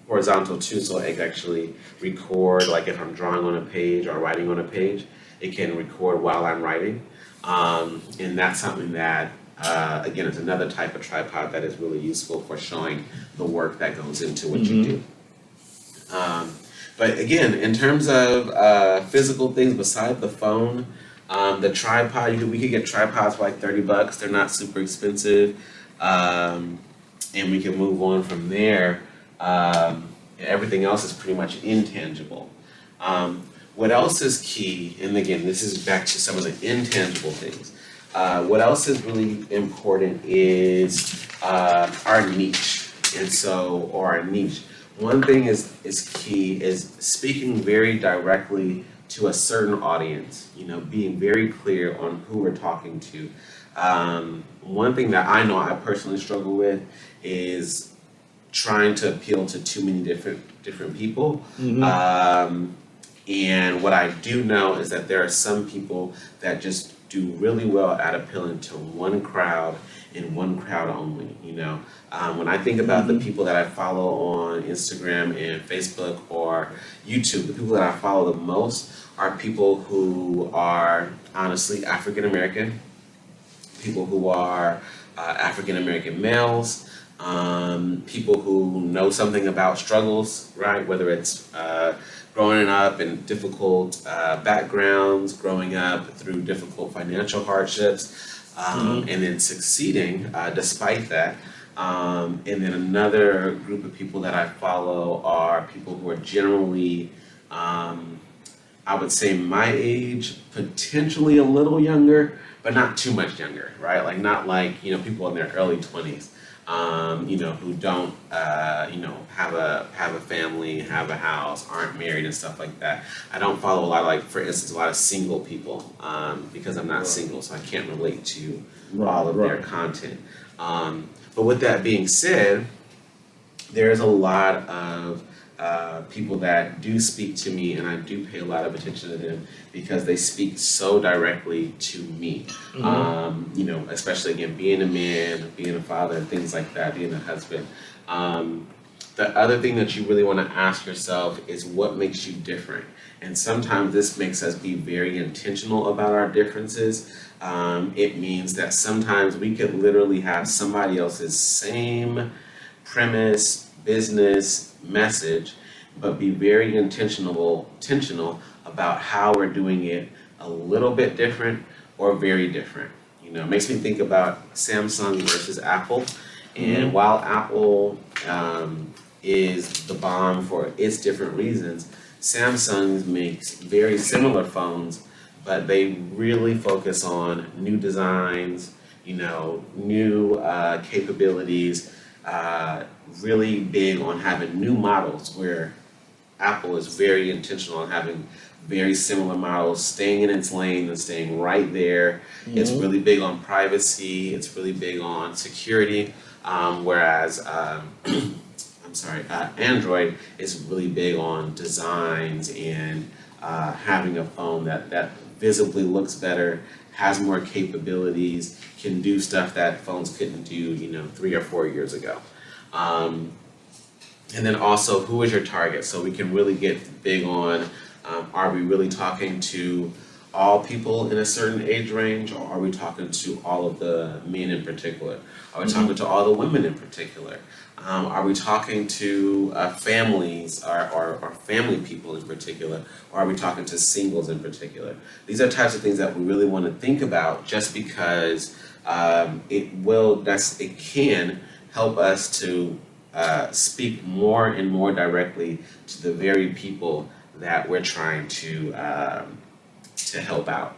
horizontal too, so it can actually record, like if I'm drawing on a page or writing on a page, it can record while I'm writing. And that's something that, again, it's another type of tripod that is really useful for showing the work that goes into what you do. But again, in terms of physical things beside the phone, the tripod, we could get tripods for like $30. They're not super expensive. And we can move on from there. Everything else is pretty much intangible. What else is key, and again, this is back to some of the intangible things. What else is really important is our niche. Our niche. One thing is key is speaking very directly to a certain audience, being very clear on who we're talking to. One thing that I know I personally struggle with is trying to appeal to too many different people. And what I do know is that there are some people that just do really well at appealing to one crowd and one crowd only, you know. When I think about the people that I follow on Instagram and Facebook or YouTube, the people that I follow the most are people who are honestly African American, people who are African American males, people who know something about struggles, right? Whether it's growing up in difficult backgrounds, growing up through difficult financial hardships, and then succeeding despite that. And then another group of people that I follow are people who are generally, I would say my age, potentially a little younger, but not too much younger, right? Like not like, you know, people in their early 20s, you know, who don't, you know, have a family, have a house, aren't married and stuff like that. I don't follow a lot of, like, for instance, a lot of single people, because I'm not single, so I can't relate to all of their content. But with that being said, there's a lot of people that do speak to me, and I do pay a lot of attention to them because they speak so directly to me. You know, especially again, being a man, being a father, and things like that, being a husband. The other thing that you really want to ask yourself is what makes you different. And sometimes this makes us be very intentional about our differences. It means that sometimes we could literally have somebody else's same premise, business, message, but be very intentional about how we're doing it a little bit different or very different. You know, it makes me think about Samsung versus Apple. And while Apple is the bomb for its different reasons, Samsung makes very similar phones, but they really focus on new designs, you know, new capabilities, really big on having new models, where Apple is very intentional on having very similar models, staying in its lane and staying right there. It's really big on privacy, it's really big on security, whereas I'm sorry, Android is really big on designs and having a phone that visibly looks better, has more capabilities, can do stuff that phones couldn't do, you know, 3 or 4 years ago. And then also, who is your target? So we can really get big on, are we really talking to all people in a certain age range, or are we talking to all of the men in particular? Are we talking to all the women in particular? Are we talking to families or family people in particular, or are we talking to singles in particular? These are types of things that we really want to think about, just because it can help us to speak more and more directly to the very people that we're trying to help out,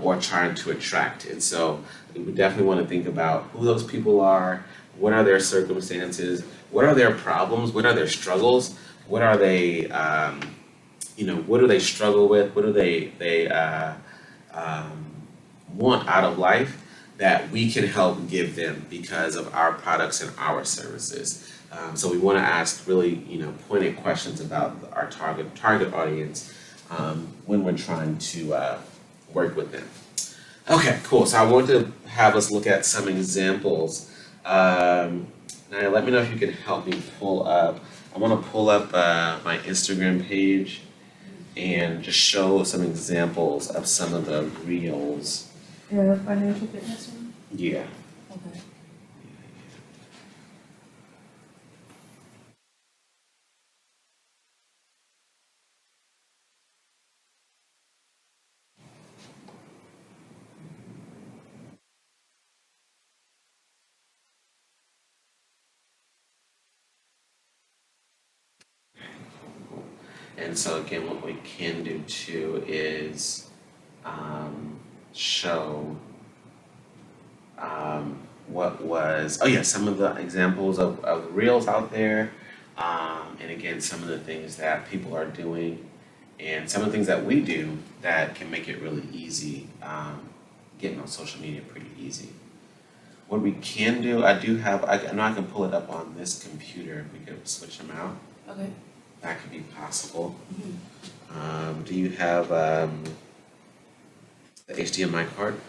or trying to attract. And so we definitely want to think about who those people are, what are their circumstances, what are their problems, what are their struggles, what are they, you know, what do they struggle with, what do they want out of life that we can help give them because of our products and our services. So we want to ask really, you know, pointed questions about our target audience when we're trying to work with them. Okay, cool. So I want to have us look at some examples. Now let me know if you can help me pull up. I want to pull up my Instagram page and just show some examples of some of the reels. Yeah, the financial fitness one? Yeah. Okay. And so again, what we can do too is show what was, oh yeah, some of the examples of reels out there, and again, some of the things that people are doing, and some of the things that we do that can make it really easy, getting on social media pretty easy. What we can do, I know I can pull it up on this computer, we could switch them out. Okay. That could be possible. Do you have the HDMI cord?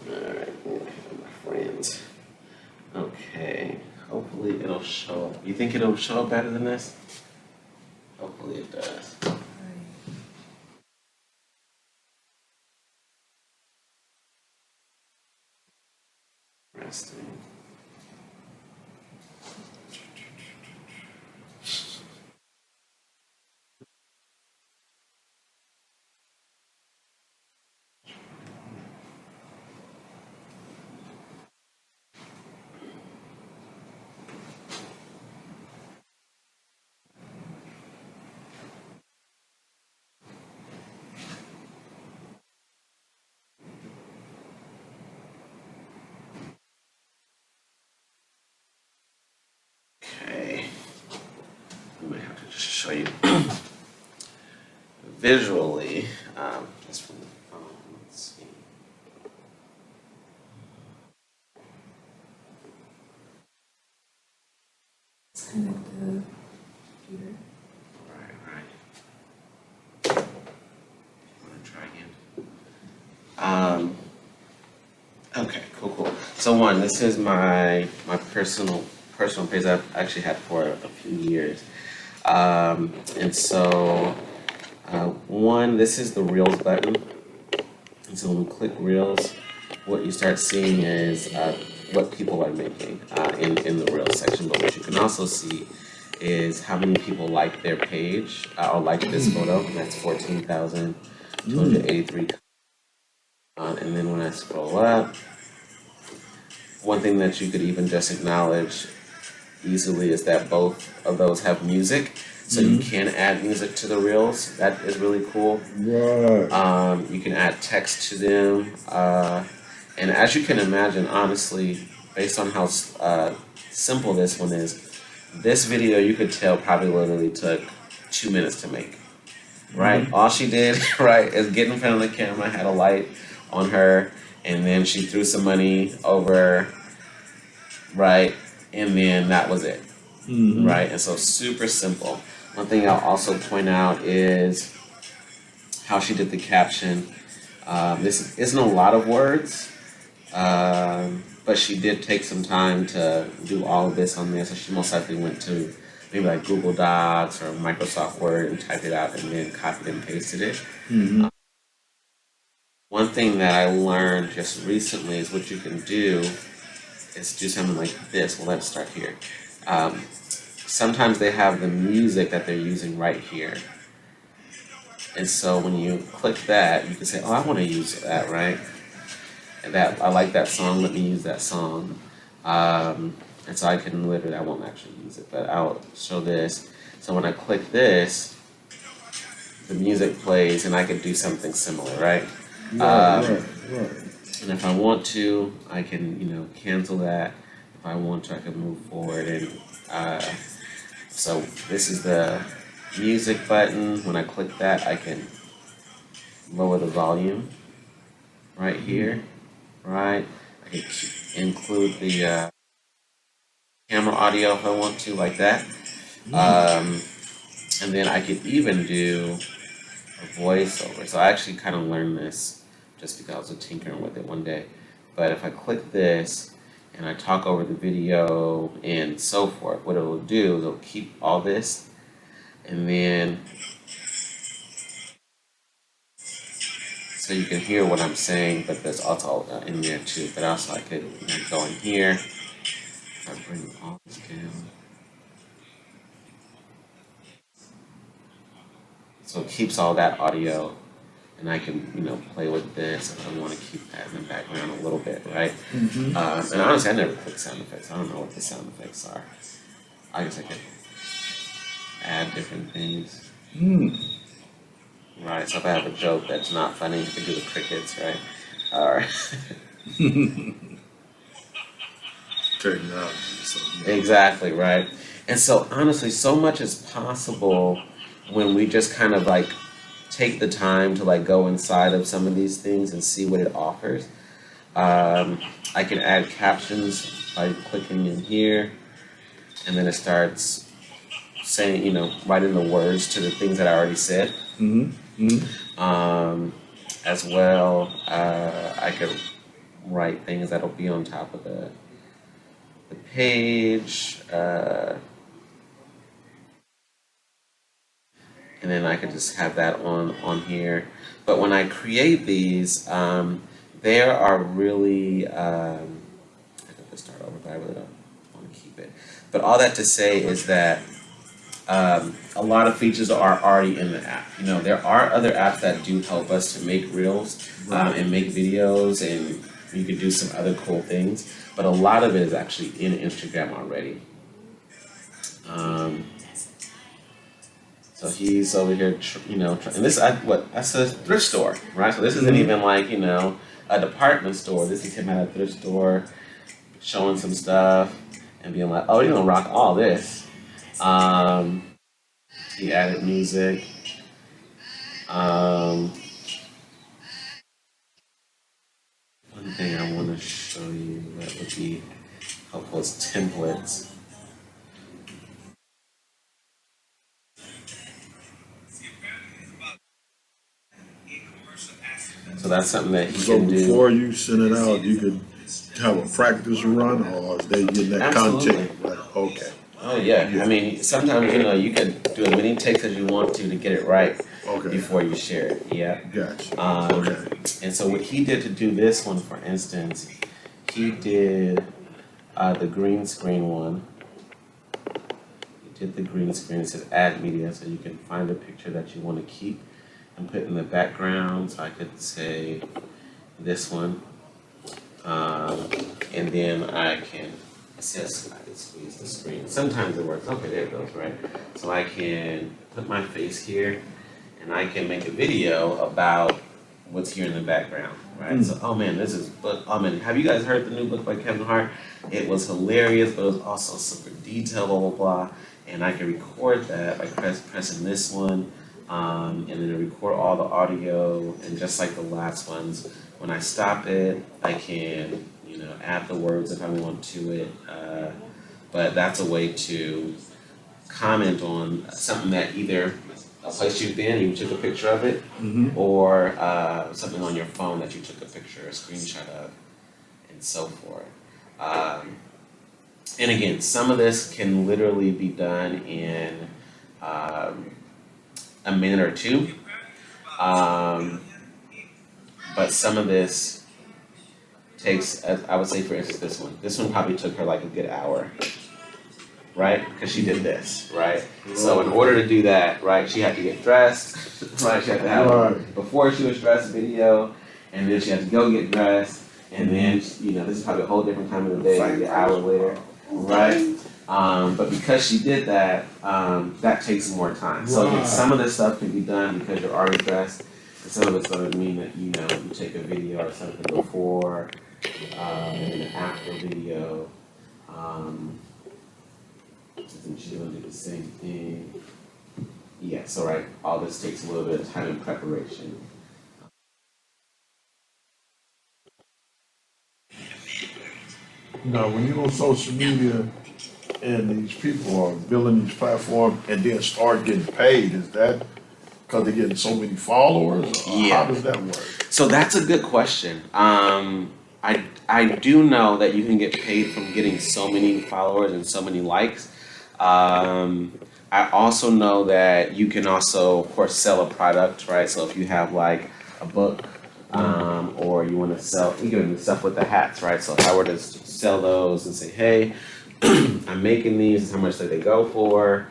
Alright, my friends. Okay, hopefully it'll show up. You think it'll show up better than this? Hopefully it does. Interesting. Okay. I might have to just show you visually, just from the phone. Let's see. It's kind of the computer. Right. I'm gonna try again. Okay, cool. So one, this is my personal page I've actually had for a few years. And so one, this is the Reels button. And so when we click Reels, what you start seeing is what people are making in the Reels section. But what you can also see is how many people like their page or like this photo. And that's 14,283. And then when I scroll up, one thing that you could even just acknowledge easily is that both of those have music. So you can add music to the reels. That is really cool. Right. You can add text to them. And as you can imagine, honestly, based on how simple this one is, this video you could tell probably literally took 2 minutes to make. Right? All she did, right, is get in front of the camera, had a light on her, and then she threw some money over, right? And then that was it, right? And so super simple. One thing I'll also point out is how she did the caption. This isn't a lot of words, but she did take some time to do all of this on there. So she most likely went to maybe like Google Docs or Microsoft Word and typed it out and then copied and pasted it. One thing that I learned just recently is what you can do is do something like this. Well, let's start here. Sometimes they have the music that they're using right here. And so when you click that, you can say, oh, I want to use that, right? And that I like that song, let me use that song. And so I can literally, I won't actually use it, but I'll show this. So when I click this, the music plays and I could do something similar, right? Right. And if I want to, I can, cancel that. If I want to, I can move forward. And so this is the music button. When I click that, I can lower the volume right here, right? I can include the camera audio if I want to, like that. And then I could even do a voiceover. So I actually kind of learned this just because I was tinkering with it one day. But if I click this and I talk over the video and so forth, what it will do is it'll keep all this and then so you can hear what I'm saying, but there's also in there too. But also I could go in here. If I bring all this down. So it keeps all that audio and I can, play with this if I wanna keep that in the background a little bit, right? Mm-hmm. And honestly, I never click sound effects, I don't know what the sound effects are. I guess I could add different things. Right, so if I have a joke that's not funny, I could do the crickets, right? Alright. Technology, so. Exactly, right. And so honestly, so much is possible when we just kind of like take the time to like go inside of some of these things and see what it offers. I can add captions by clicking in here, and then it starts saying, writing the words to the things that I already said. Mm-hmm. Mm-hmm. As well, I could write things that'll be on top of the page, and then I could just have that on here. But when I create these, there are really I have to start over, but I really don't want to keep it. But all that to say is that a lot of features are already in the app. There are other apps that do help us to make reels and make videos, and you can do some other cool things. But a lot of it is actually in Instagram already. So he's over here, and this, that's a thrift store, right? So this isn't even like, a department store. This is him at a thrift store showing some stuff and being like, oh, you're gonna rock all this. He added music. One thing I want to show you that would be helpful is templates. So that's something that he So can do. before you send it out, you could have a practice run, or is they getting that Absolutely. content? Right. Okay. Oh yeah. I mean, sometimes you can do as many takes as you want to get it right Okay. before you share it. Yeah. Gotcha. Okay. And so what he did to do this one, for instance, he did the green screen one. He did the green screen. It says add media, so you can find a picture that you want to keep and put in the background. So I could say this one, and then I can assess. I can squeeze the screen. Sometimes it works. Okay, there it goes. Right. So I can put my face here, and I can make a video about what's here in the background, right? So, oh man, have you guys heard the new book by Kevin Hart? It was hilarious, but it was also super detailed, blah, blah, blah. And I can record that by pressing this one, and then record all the audio, and just like the last ones, when I stop it, I can, add the words if I want to it. But that's a way to comment on something that either a place you've been, you took a picture of it, or something on your phone that you took a picture, a screenshot of, and so forth. And again, some of this can literally be done in a minute or two, but some of this takes, I would say, for instance, this one probably took her like a good hour. Right? Because she did this, right? So in order to do that, right, she had to get dressed, right? She had to have before she was dressed video, and then she had to go get dressed, and then, this is probably a whole different time of the day, maybe an hour later, right? But because she did that, that takes more time. So again, some of this stuff can be done because you're already dressed, and some of it's going to mean that, you take a video or something before, and then after video. And she's gonna do the same thing. Yeah, so right, all this takes a little bit of time and preparation. Now, when you're on social media and these people are building these platforms and then start getting paid, is that because they're getting so many followers? Or Yeah. how does that work? So that's a good question. I do know that you can get paid from getting so many followers and so many likes. I also know that you can also, of course, sell a product, right? So if you have like a book, or you want to sell even stuff with the hats, right? So if I were to sell those and say, hey, I'm making these, how much do they go for?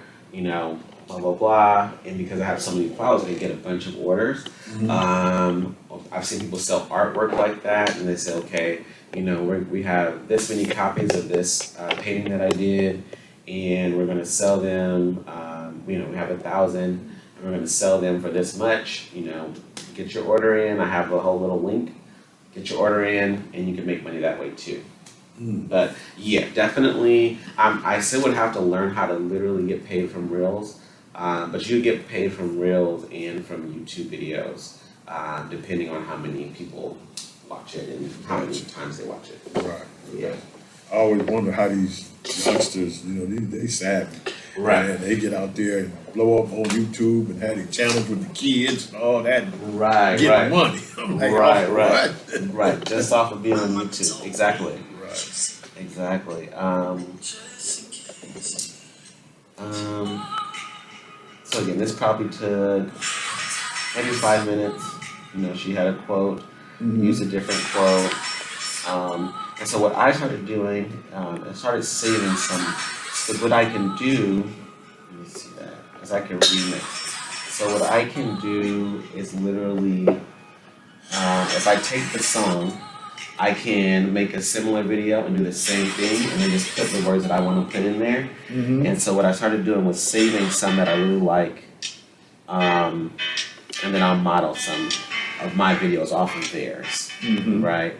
blah blah blah, and because I have so many followers, I get a bunch of orders. I've seen people sell artwork like that, and they say, okay, you know, we have this many copies of this painting that I did, and we're gonna sell them. You know, we have 1,000, and we're gonna sell them for this much. You know, get your order in. I have a whole little link. Get your order in, and you can make money that way too. But yeah, definitely, I still would have to learn how to literally get paid from Reels. But you get paid from Reels and from YouTube videos, depending on how many people watch it and how many times they watch it. Right. Yeah. I always wonder how these youngsters, you know, they savvy. Right. And they get out there and blow up on YouTube and have these channels with the kids and all that. And Right, get right. money. I'm like, Right, oh, right. what? Right, just off of being on YouTube. Exactly. Right. Exactly. So again, this probably took maybe 5 minutes. You know, she had a quote, used a different quote. And so what I started doing, I started saving some, so what I can do, let me see that, is I can remix. So what I can do is literally, if I take the song, I can make a similar video and do the same thing and then just put the words that I want to put in there. And so what I started doing was saving some that I really like, and then I'll model some of my videos off of theirs, right?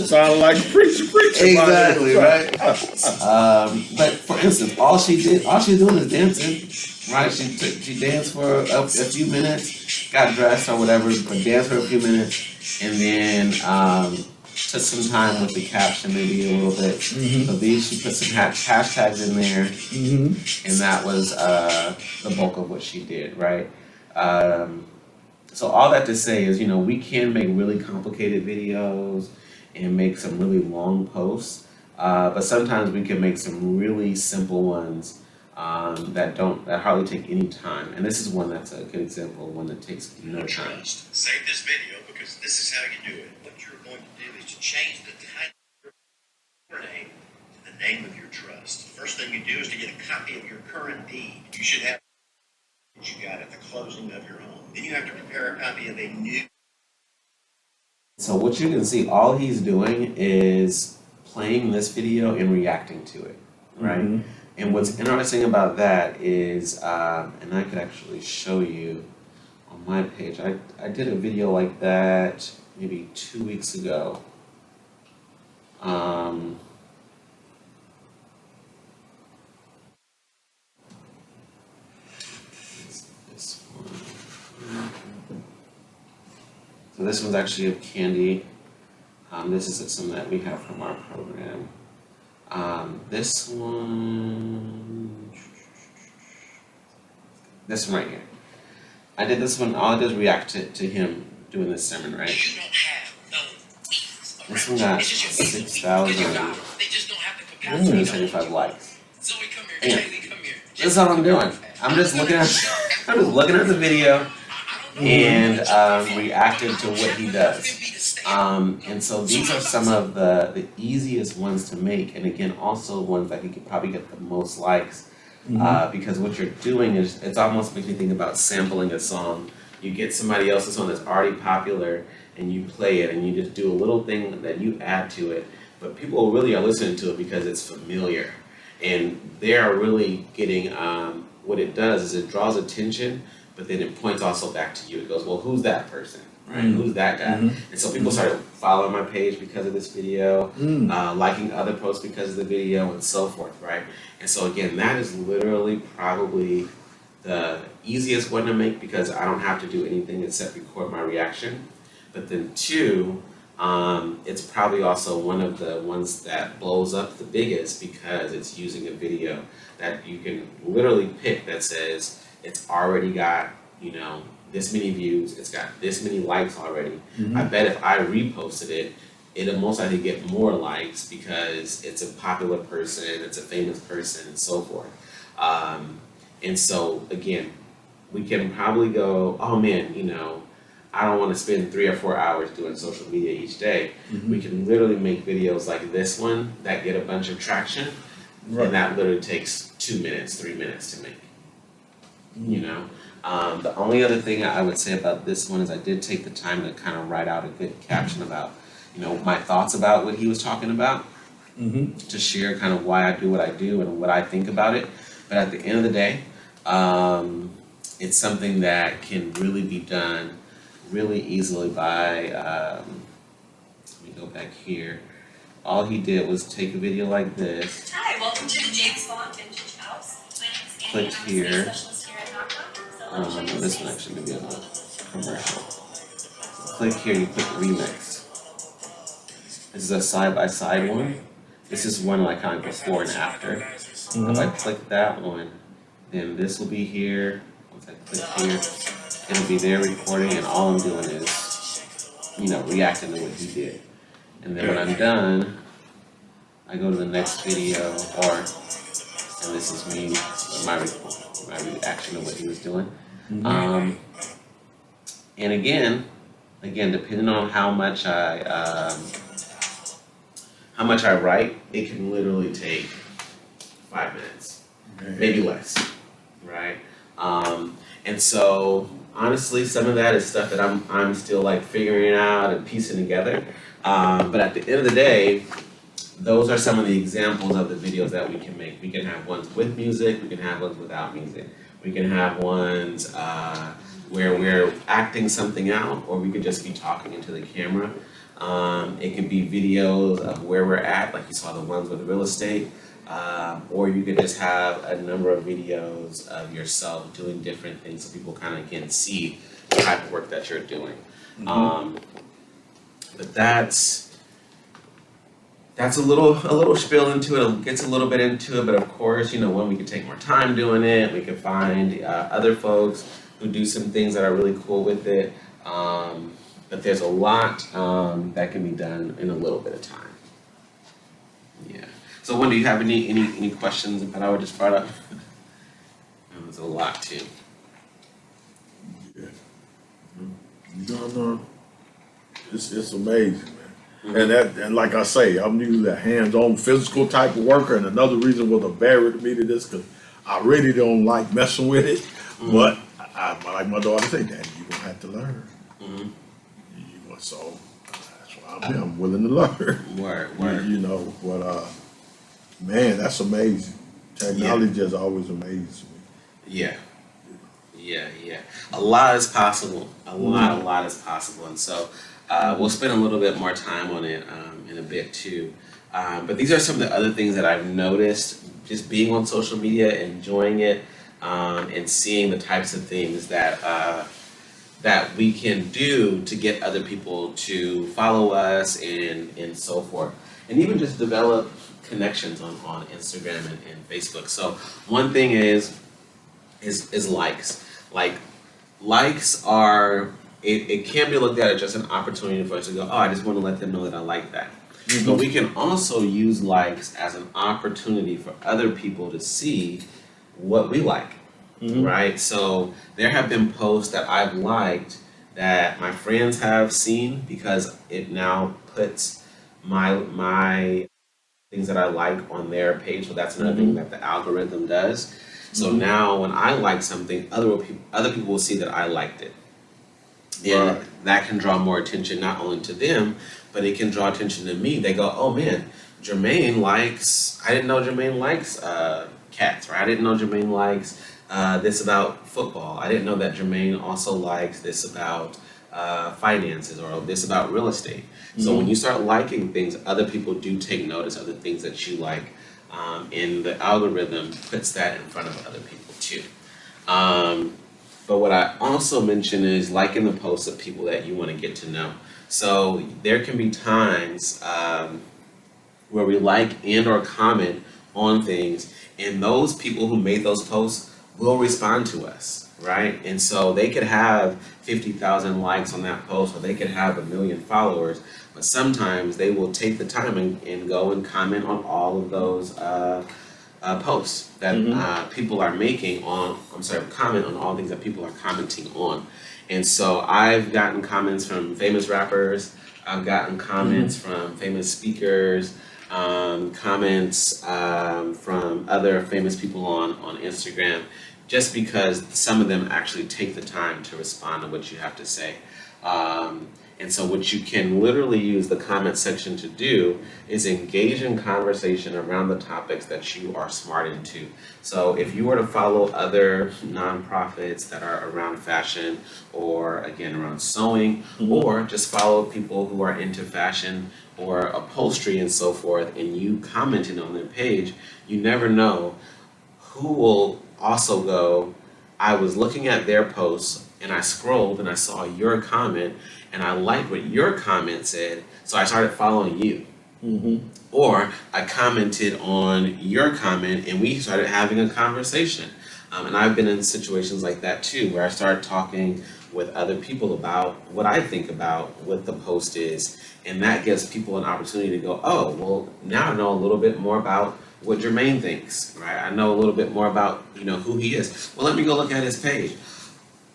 Sound like preacher. Exactly, right? But for instance, all she's doing is dancing, right? She danced for a few minutes, got dressed or whatever, but danced for a few minutes, and then took some time with the caption, maybe a little bit. So these, she put some hashtags in there, and that was the bulk of what she did, right? So all that to say is, you know, we can make really complicated videos and make some really long posts, but sometimes we can make some really simple ones that hardly take any time. And this is one that's a good example of one that takes no time. Save this video because this is how you do it. What you're going to do is to change the title of your name to the name of your trust. First thing you do is to get a copy of your current deed. You should have what you got at the closing of your home. Then you have to prepare a copy of a new. So what you can see, all he's doing is playing this video and reacting to it, right? And what's interesting about that is, and I could actually show you on my page, I did a video like that maybe 2 weeks ago. This one. So this one's actually of Candy. This is some that we have from our program. This one right here. I did this one, all I did was react to him doing this sermon, right? You don't have no ease around This one got you. It's just your people. Because your God, they just don't have the capacity. 6,075 likes. Zoe, come here. Yeah. Kaylee, come here. This is all I'm doing. I'm just looking at the video and reacting to what he does. And so these are some of the easiest ones to make, and again, also ones that you could probably get the most likes, because what you're doing is, it's almost makes me think about sampling a song. You get somebody else's song that's already popular, and you play it, and you just do a little thing that you add to it, but people really are listening to it because it's familiar, and they are really getting, what it does is it draws attention, but then it points also back to you. It goes, well, who's that person? Right? Who's that guy? And so people started following my page because of this video, liking other posts because of the video, and so forth, right? And so again, that is literally probably the easiest one to make because I don't have to do anything except record my reaction. But then two, it's probably also one of the ones that blows up the biggest because it's using a video that you can literally pick that says it's already got, you know, this many views, it's got this many likes already. I bet if I reposted it, it'll most likely get more likes because it's a popular person, it's a famous person, and so forth. And so again, we can probably go, oh man, you know, I don't wanna spend 3 or 4 hours doing social media each day. We can literally make videos like this one that get a bunch of traction, Right. and that literally takes 2 minutes, 3 minutes to make. You know? The only other thing I would say about this one is I did take the time to kind of write out a good caption about, my thoughts about what he was talking about, to share kind of why I do what I do and what I think about it. But at the end of the day, it's something that can really be done really easily by, let me go back here. All he did was take a video like this, Hi, welcome to the James Bond Vintage House. My name is Annie. Click I'm a here. space specialist here at NACA. So let me show you this the one space. actually may be a commercial. Click here, you click remix. This is a side-by-side one. This is one like kind of before and after. If I click that one, then this will be here. Once I click here, it'll be there recording, and all I'm doing is, reacting to what he did. And then when I'm done, I go to the next video, and this is me, my reaction to what he was doing. And again, depending on how much I write, it can literally take 5 minutes, maybe less, right? And so honestly, some of that is stuff that I'm still like figuring out and piecing together. But at the end of the day, those are some of the examples of the videos that we can make. We can have ones with music, we can have ones without music. We can have ones where we're acting something out, or we could just be talking into the camera. It could be videos of where we're at, like you saw the ones with real estate. Or you could just have a number of videos of yourself doing different things so people kind of can see the type of work that you're doing. But that's a little spiel into it. It gets a little bit into it, but of course, when we can take more time doing it, we can find other folks who do some things that are really cool with it. But there's a lot that can be done in a little bit of time. Yeah. So, Wendy, do you have any questions about what I just brought up? There's a lot too. Yeah. No, it's amazing, man. And like I say, I'm usually a hands-on physical type of worker, and another reason was a barrier to me to this, because I really don't like messing with it. But I like my daughter say, Daddy, you're gonna have to learn. So that's why I'm here. I'm willing to learn. Word. But man, that's amazing. Technology has always amazed me. Yeah. A lot is possible. A lot is possible. And so we'll spend a little bit more time on it in a bit too. But these are some of the other things that I've noticed just being on social media, enjoying it, and seeing the types of things that we can do to get other people to follow us and so forth. And even just develop connections on Instagram and Facebook. So one thing is likes. Like likes are it can be looked at as just an opportunity for us to go, oh, I just want to let them know that I like that. But we can also use likes as an opportunity for other people to see what we like. Right? So there have been posts that I've liked that my friends have seen because it now puts my things that I like on their page. So that's another thing that the algorithm does. So now when I like something, other people will see that I liked it. And that can draw more attention not only to them, but it can draw attention to me. They go, oh man, I didn't know Jermaine likes cats, or I didn't know Jermaine likes this about football. I didn't know that Jermaine also likes this about finances, or this about real estate. So when you start liking things, other people do take notice of the things that you like, and the algorithm puts that in front of other people too. But what I also mentioned is liking the posts of people that you want to get to know. So there can be times where we like and or comment on things, and those people who made those posts will respond to us, right? And so they could have 50,000 likes on that post, or they could have 1 million followers, but sometimes they will take the time and go and comment on all of those posts that people are making on, comment on all things that people are commenting on. And so I've gotten comments from famous rappers, I've gotten comments from famous speakers, comments from other famous people on Instagram, just because some of them actually take the time to respond to what you have to say. And so what you can literally use the comment section to do is engage in conversation around the topics that you are smart into. So if you were to follow other nonprofits that are around fashion, or again around sewing, or just follow people who are into fashion or upholstery and so forth, and you commented on their page, you never know who will also go, I was looking at their posts and I scrolled and I saw your comment and I liked what your comment said, so I started following you. Or I commented on your comment and we started having a conversation. And I've been in situations like that too, where I started talking with other people about what I think about what the post is. And that gives people an opportunity to go, oh, well, now I know a little bit more about what Jermaine thinks, right? I know a little bit more about, who he is. Well, let me go look at his page.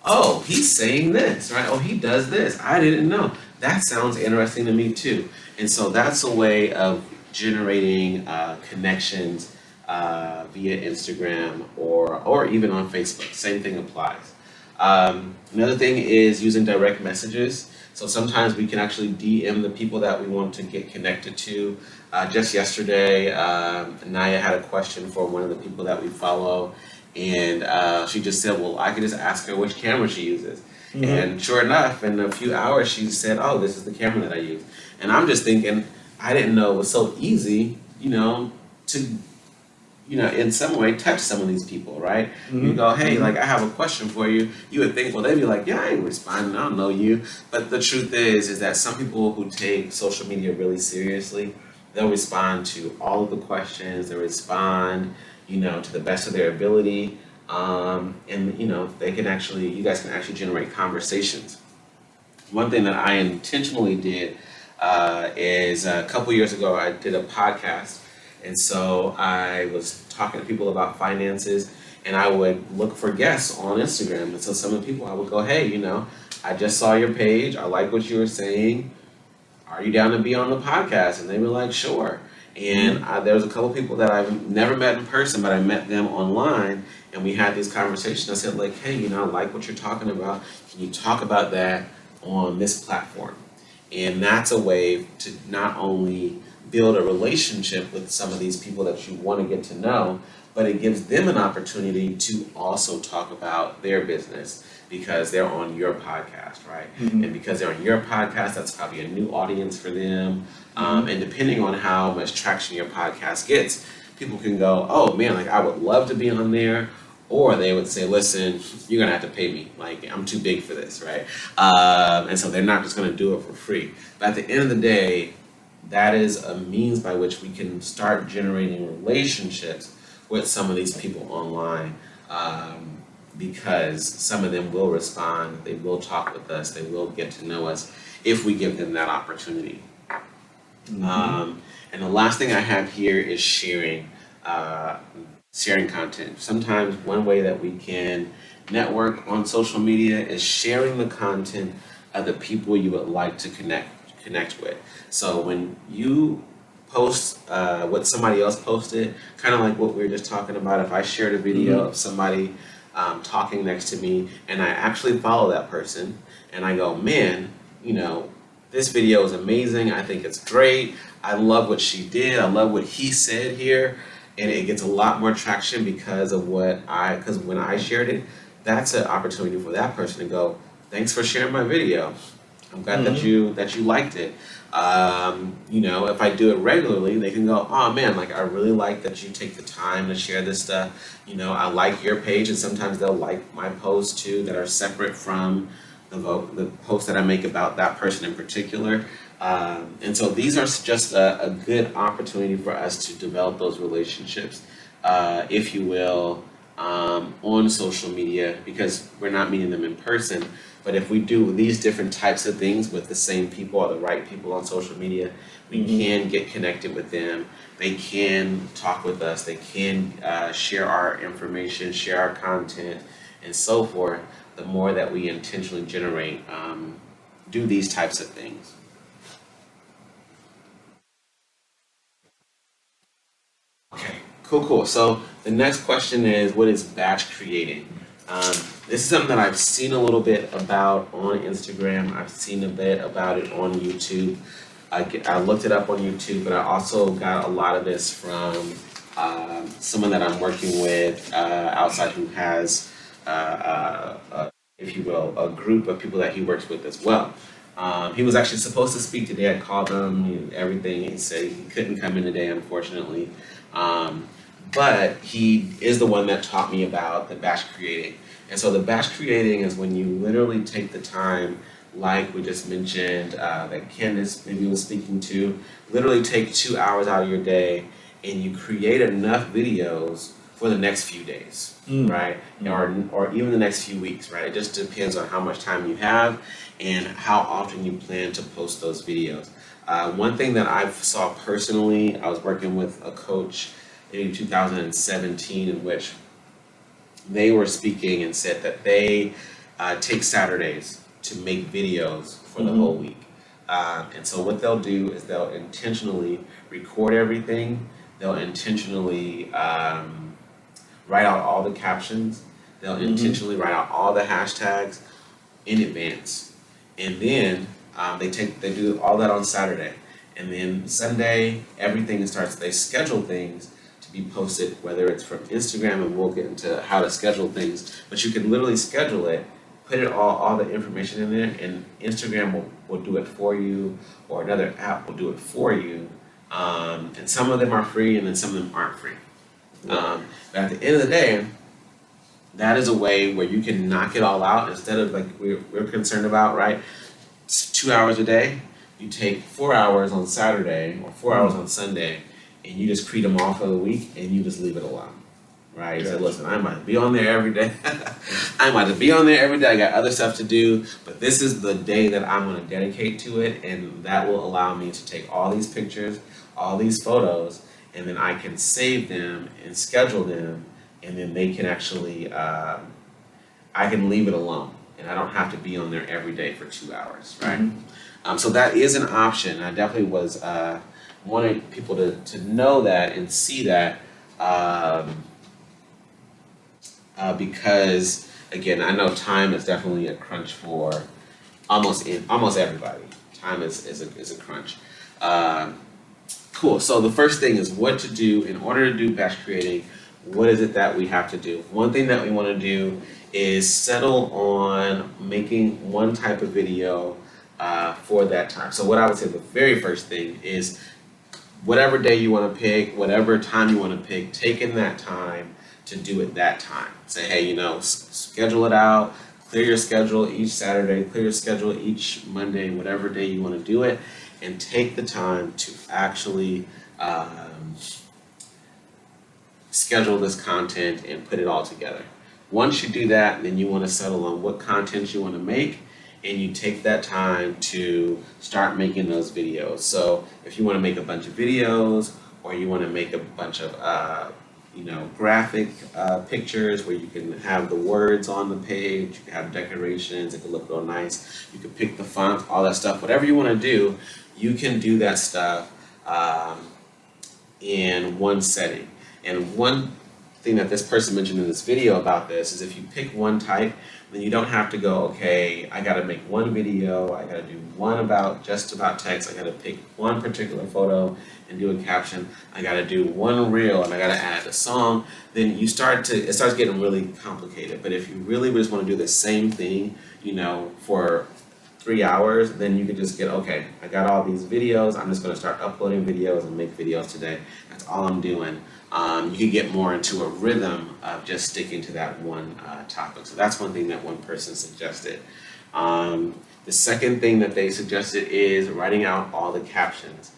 Oh, he's saying this, right? Oh, he does this. I didn't know. That sounds interesting to me too. And so that's a way of generating connections via Instagram or even on Facebook. Same thing applies. Another thing is using direct messages. So sometimes we can actually DM the people that we want to get connected to. Just yesterday, Naya had a question for one of the people that we follow, and she just said, well, I could just ask her which camera she uses. And sure enough, in a few hours, she said, oh, this is the camera that I use. And I'm just thinking, I didn't know it was so easy, to in some way touch some of these people, right? You go, hey, like, I have a question for you. You would think, well, they'd be like, yeah, I ain't responding, I don't know you. But the truth is that some people who take social media really seriously, they'll respond to all of the questions, they'll respond, to the best of their ability. And, they can actually, you guys can actually generate conversations. One thing that I intentionally did is a couple years ago, I did a podcast. And so I was talking to people about finances, and I would look for guests on Instagram. And so some of the people I would go, hey, I just saw your page. I like what you were saying. Are you down to be on the podcast? And they were like, sure. And there was a couple people that I've never met in person, but I met them online, and we had these conversations. I said, like, hey, I like what you're talking about. Can you talk about that on this platform? And that's a way to not only build a relationship with some of these people that you want to get to know, but it gives them an opportunity to also talk about their business because they're on your podcast, right? And because they're on your podcast, that's probably a new audience for them. And depending on how much traction your podcast gets, people can go, oh man, like, I would love to be on there. Or they would say, listen, you're gonna have to pay me. Like, I'm too big for this, right? And so they're not just gonna do it for free. But at the end of the day, that is a means by which we can start generating relationships with some of these people online, because some of them will respond, they will talk with us, they will get to know us if we give them that opportunity. And the last thing I have here is sharing content. Sometimes one way that we can network on social media is sharing the content of the people you would like to connect with. So when you post what somebody else posted, kind of like what we were just talking about, if I shared a video of somebody talking next to me and I actually follow that person and I go, man, this video is amazing, I think it's great, I love what she did, I love what he said here, and it gets a lot more traction because when I shared it, that's an opportunity for that person to go, thanks for sharing my video. I'm glad that you liked it. If I do it regularly, they can go, oh man, like, I really like that you take the time to share this stuff. I like your page, and sometimes they'll like my posts too that are separate from the post that I make about that person in particular. And so these are just a good opportunity for us to develop those relationships, if you will, on social media, because we're not meeting them in person. But if we do these different types of things with the same people or the right people on social media, we can get connected with them. They can talk with us. They can share our information, share our content, and so forth. The more that we intentionally generate, do these types of things. Okay, cool. So the next question is, what is batch creating? This is something that I've seen a little bit about on Instagram. I've seen a bit about it on YouTube. I looked it up on YouTube, but I also got a lot of this from someone that I'm working with outside, who has, if you will, a group of people that he works with as well. He was actually supposed to speak today. I called him, everything. He said he couldn't come in today, unfortunately. But he is the one that taught me about the batch creating. And so the batch creating is when you literally take the time, like we just mentioned, that Candace maybe was speaking to, literally take 2 hours out of your day and you create enough videos for the next few days, right? Or even the next few weeks, right? It just depends on how much time you have and how often you plan to post those videos. One thing that I saw personally, I was working with a coach in 2017, in which they were speaking and said that they take Saturdays to make videos for the whole week. And so what they'll do is they'll intentionally record everything. They'll intentionally write out all the captions. They'll intentionally write out all the hashtags in advance. And then they do all that on Saturday. And then Sunday, everything starts, they schedule things to be posted, whether it's from Instagram, and we'll get into how to schedule things, but you can literally schedule it, put it all the information in there, and Instagram will do it for you, or another app will do it for you. And some of them are free, and then some of them aren't free. But at the end of the day, that is a way where you can knock it all out instead of like we're concerned about, right? It's 2 hours a day. You take 4 hours on Saturday or 4 hours on Sunday, and you just create them all for the week, and you just leave it alone, right? You say, listen, I might be on there every day. I might be on there every day. I got other stuff to do, but this is the day that I'm going to dedicate to it, and that will allow me to take all these pictures, all these photos, and then I can save them and schedule them, and then they can actually, I can leave it alone, and I don't have to be on there every day for 2 hours, right? So that is an option. I definitely was wanting people to know that and see that, because again, I know time is definitely a crunch for almost everybody. Time is a crunch. Cool. So the first thing is what to do in order to do batch creating. What is it that we have to do? One thing that we want to do is settle on making one type of video for that time. So what I would say the very first thing is whatever day you want to pick, whatever time you want to pick, taking that time to do it that time. Say, hey, schedule it out, clear your schedule each Saturday, clear your schedule each Monday, whatever day you want to do it, and take the time to actually schedule this content and put it all together. Once you do that, then you want to settle on what content you want to make, and you take that time to start making those videos. So if you want to make a bunch of videos, or you want to make a bunch of graphic pictures where you can have the words on the page, you can have decorations, it can look real nice, you can pick the font, all that stuff, whatever you want to do, you can do that stuff in one setting. And one thing that this person mentioned in this video about this is if you pick one type, then you don't have to go, okay, I gotta make one video, I gotta do one just about text, I gotta pick one particular photo and do a caption, I gotta do one reel and I gotta add a song. Then it starts getting really complicated. But if you really just wanna do the same thing, for 3 hours, then you could just get, okay, I got all these videos, I'm just gonna start uploading videos and make videos today. That's all I'm doing. You can get more into a rhythm of just sticking to that one topic. So that's one thing that one person suggested. The second thing that they suggested is writing out all the captions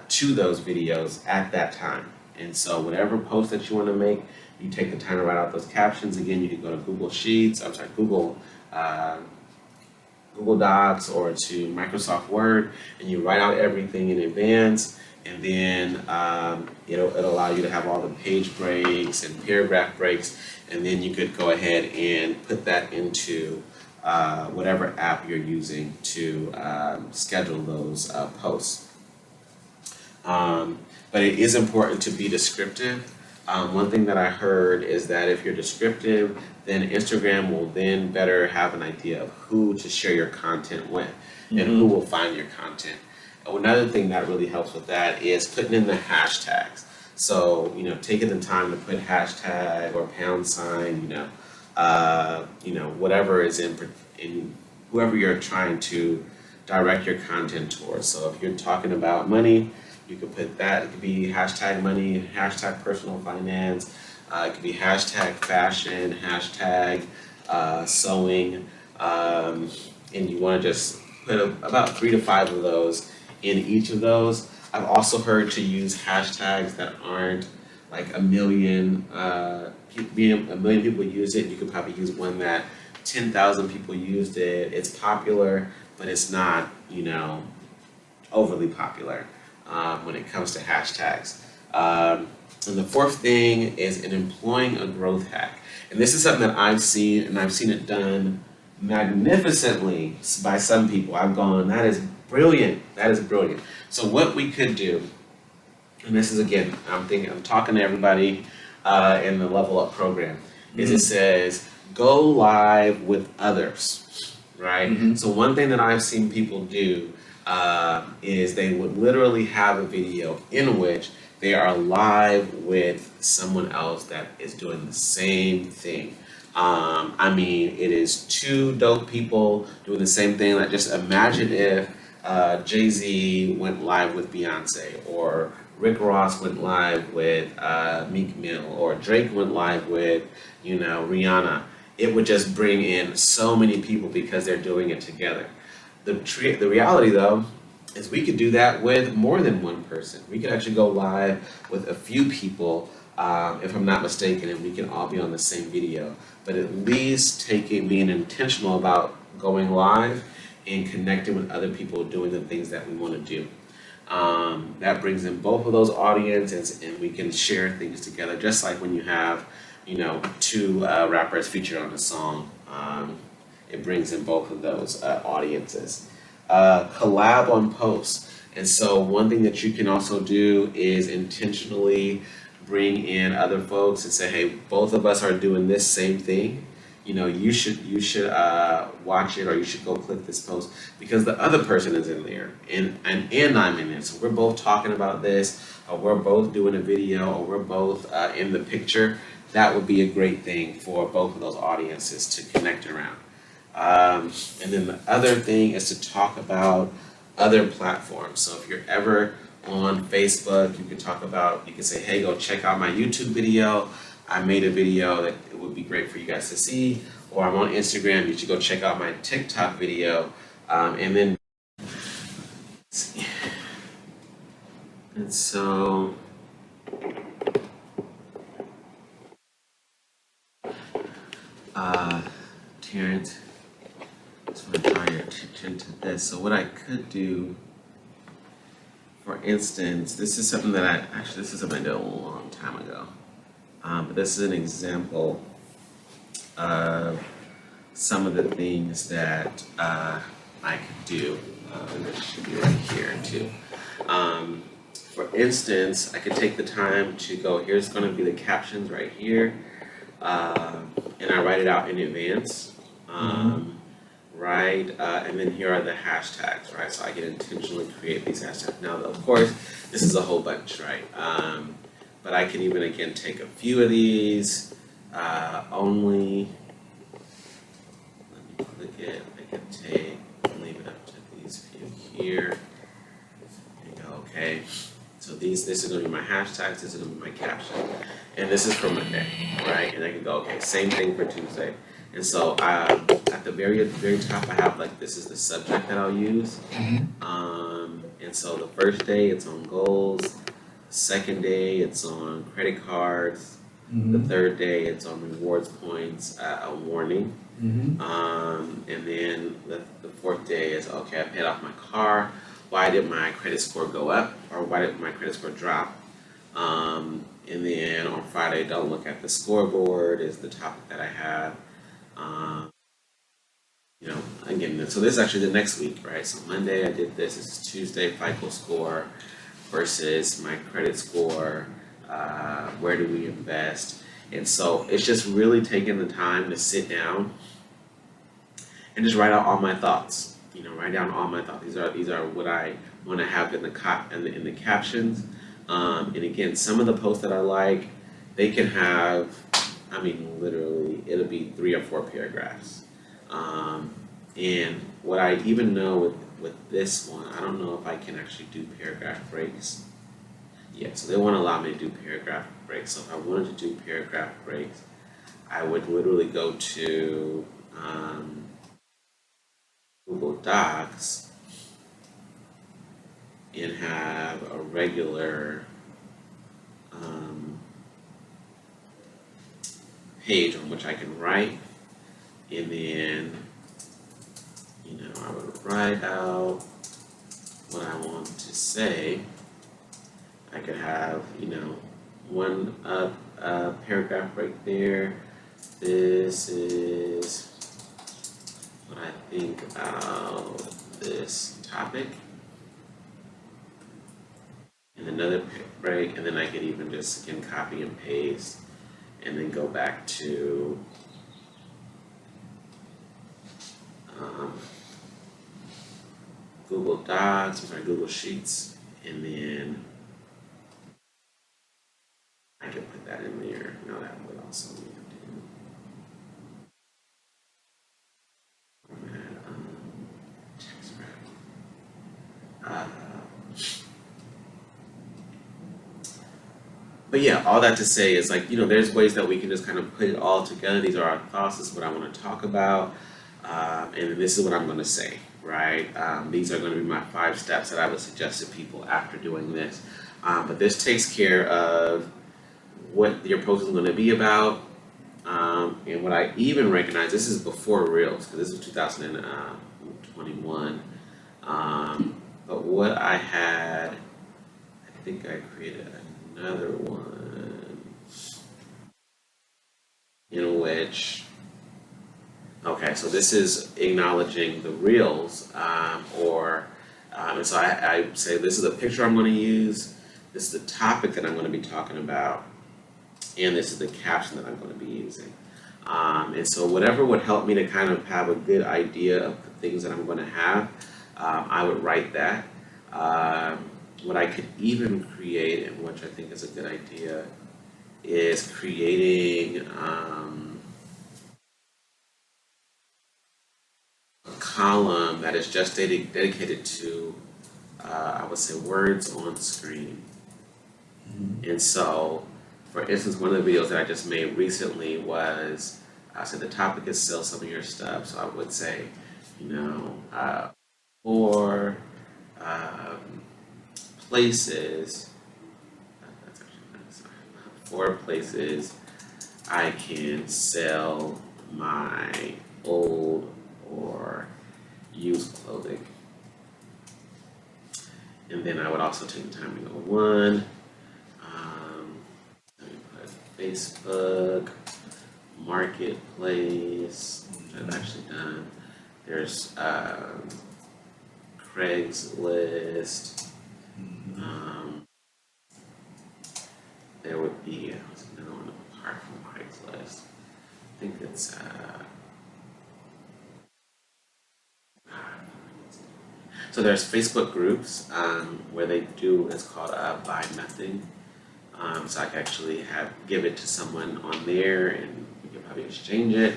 to those videos at that time. And so whatever post that you want to make, You take the time to write out those captions. Again, you can go to Google Sheets, I'm sorry, uh, Google Docs or to Microsoft Word, and you write out everything in advance, and then it'll allow you to have all the page breaks and paragraph breaks, and then you could go ahead and put that into whatever app you're using to schedule those posts. But it is important to be descriptive. One thing that I heard is that if you're descriptive, then Instagram will then better have an idea of who to share your content with and who will find your content. Another thing that really helps with that is putting in the hashtags. So, taking the time to put hashtag or pound sign, whatever is in whoever you're trying to direct your content towards. So if you're talking about money, you could put that. It could be hashtag money, hashtag personal finance. It could be hashtag fashion, hashtag sewing, and you want to just put about 3 to 5 of those in each of those. I've also heard to use hashtags that aren't like a million people use it. You could probably use one that 10,000 people used it. It's popular, but it's not, overly popular when it comes to hashtags. And the fourth thing is in employing a growth hack. And this is something that I've seen, and I've seen it done magnificently by some people. I've gone, that is brilliant. That is brilliant. So what we could do, and this is again, I'm talking to everybody in the Level Up program, is it says, go live with others, right? So one thing that I've seen people do is they would literally have a video in which they are live with someone else that is doing the same thing. It is 2 dope people doing the same thing. Like, just imagine if Jay-Z went live with Beyonce, or Rick Ross went live with Meek Mill, or Drake went live with, Rihanna. It would just bring in so many people because they're doing it together. The reality, though, is we could do that with more than one person. We could actually go live with a few people, if I'm not mistaken, and we can all be on the same video. But at least being intentional about going live and connecting with other people doing the things that we want to do. That brings in both of those audiences, and we can share things together, just like when you have, 2 rappers featured on a song. It brings in both of those audiences. Collab on posts. And so one thing that you can also do is intentionally bring in other folks and say, hey, both of us are doing this same thing. You should watch it, or you should go click this post because the other person is in there and I'm in it. So we're both talking about this, or we're both doing a video, or we're both in the picture. That would be a great thing for both of those audiences to connect around. And then the other thing is to talk about other platforms. So if you're ever on Facebook, you can say, hey, go check out my YouTube video. I made a video that it would be great for you guys to see. Or I'm on Instagram, you should go check out my TikTok video. And so Terrence, just want to draw your attention to this. So what I could do, for instance, this is something that this is something I did a long time ago. But this is an example of some of the things that I could do. And this should be right here too. For instance, I could take the time to go, here's going to be the captions right here. And I write it out in advance. Right? And then here are the hashtags, right? So I can intentionally create these hashtags. Now, of course, this is a whole bunch, right? But I can even, again, take a few of these, only, let me click it, I can leave it up to these few here. There you go, okay. So this is gonna be my hashtags, this is gonna be my caption. And this is for Monday, right? And I can go, okay, same thing for Tuesday. And so at the very top, I have this is the subject that I'll use. And so the first day it's on goals, the second day it's on credit cards, The third day, it's on rewards points, a warning. And then the fourth day is, okay, I paid off my car. Why did my credit score go up, or why did my credit score drop? And then on Friday, don't look at the scoreboard is the topic that I have. Um, you know, again, so this is actually the next week, right? So Monday I did this. This is Tuesday, FICO score versus my credit score. Where do we invest? And so it's just really taking the time to sit down and just write out all my thoughts. You know, write down all my thoughts. These are what I want to have in the captions. And again, some of the posts that I like, they can have, I mean, literally, it'll be 3 or 4 paragraphs. And what I even know with this one, I don't know if I can actually do paragraph breaks. Yeah, so they won't allow me to do paragraph breaks. So if I wanted to do paragraph breaks, I would literally go to Google Docs and have a regular page on which I can write, and then, you know, I would write out what I want to say. I could have, you know, one paragraph right there. This is what I think about this topic. And another break, and then I could even just, again, copy and paste, and then go back to Google Docs, or Google Sheets, and then I can put that in there. Now that would also need to do format, text wrap. But yeah, all that to say is, like, you know, there's ways that we can just kind of put it all together. These are our thoughts. This is what I want to talk about, and this is what I'm going to say, right? These are going to be my 5 steps that I would suggest to people after doing this. But this takes care of what your post is going to be about, and what I even recognize. This is before Reels, because this is 2021. But what I had, I think I created another one in which, okay, so this is acknowledging the Reels, and so I say this is the picture I'm going to use, this is the topic that I'm going to be talking about, and this is the caption that I'm going to be using. And so whatever would help me to kind of have a good idea of the things that I'm going to have, I would write that. What I could even create, and which I think is a good idea, is creating a column that is just dedicated to, I would say, words on screen. And so, for instance, one of the videos that I just made recently was, I said the topic is sell some of your stuff. So I would say, you know, or places, that's actually nice. 4 places I can sell my old or used clothing. And then I would also take the time to go 1, let me put Facebook, Marketplace, which I've actually done. There's Craigslist. There would be another one apart from Craigslist. I think it's so there's Facebook groups where they do, it's called Buy Nothing. So I can actually give it to someone on there, and we can probably exchange it.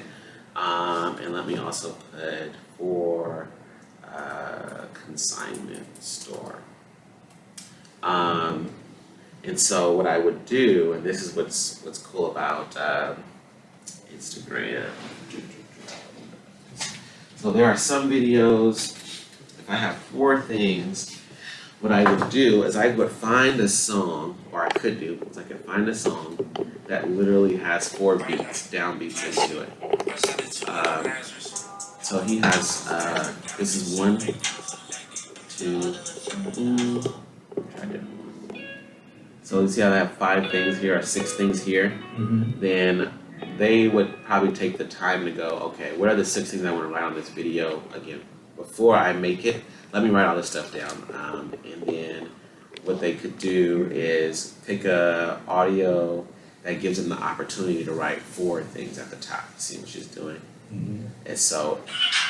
And let me also put for consignment store. And so what I would do, and this is what's cool about Instagram. So there are some videos, if I have 4 things, what I would do is I would find a song, or I could do, is I could find a song that literally has 4 beats, downbeats into it. So he has, this is 1, 2, try to. So you see how I have 5 things here, or 6 things here? Then they would probably take the time to go, okay, what are the 6 things I want to write on this video? Again, before I make it, let me write all this stuff down. And then what they could do is take a audio that gives them the opportunity to write 4 things at the top. See what she's doing. And so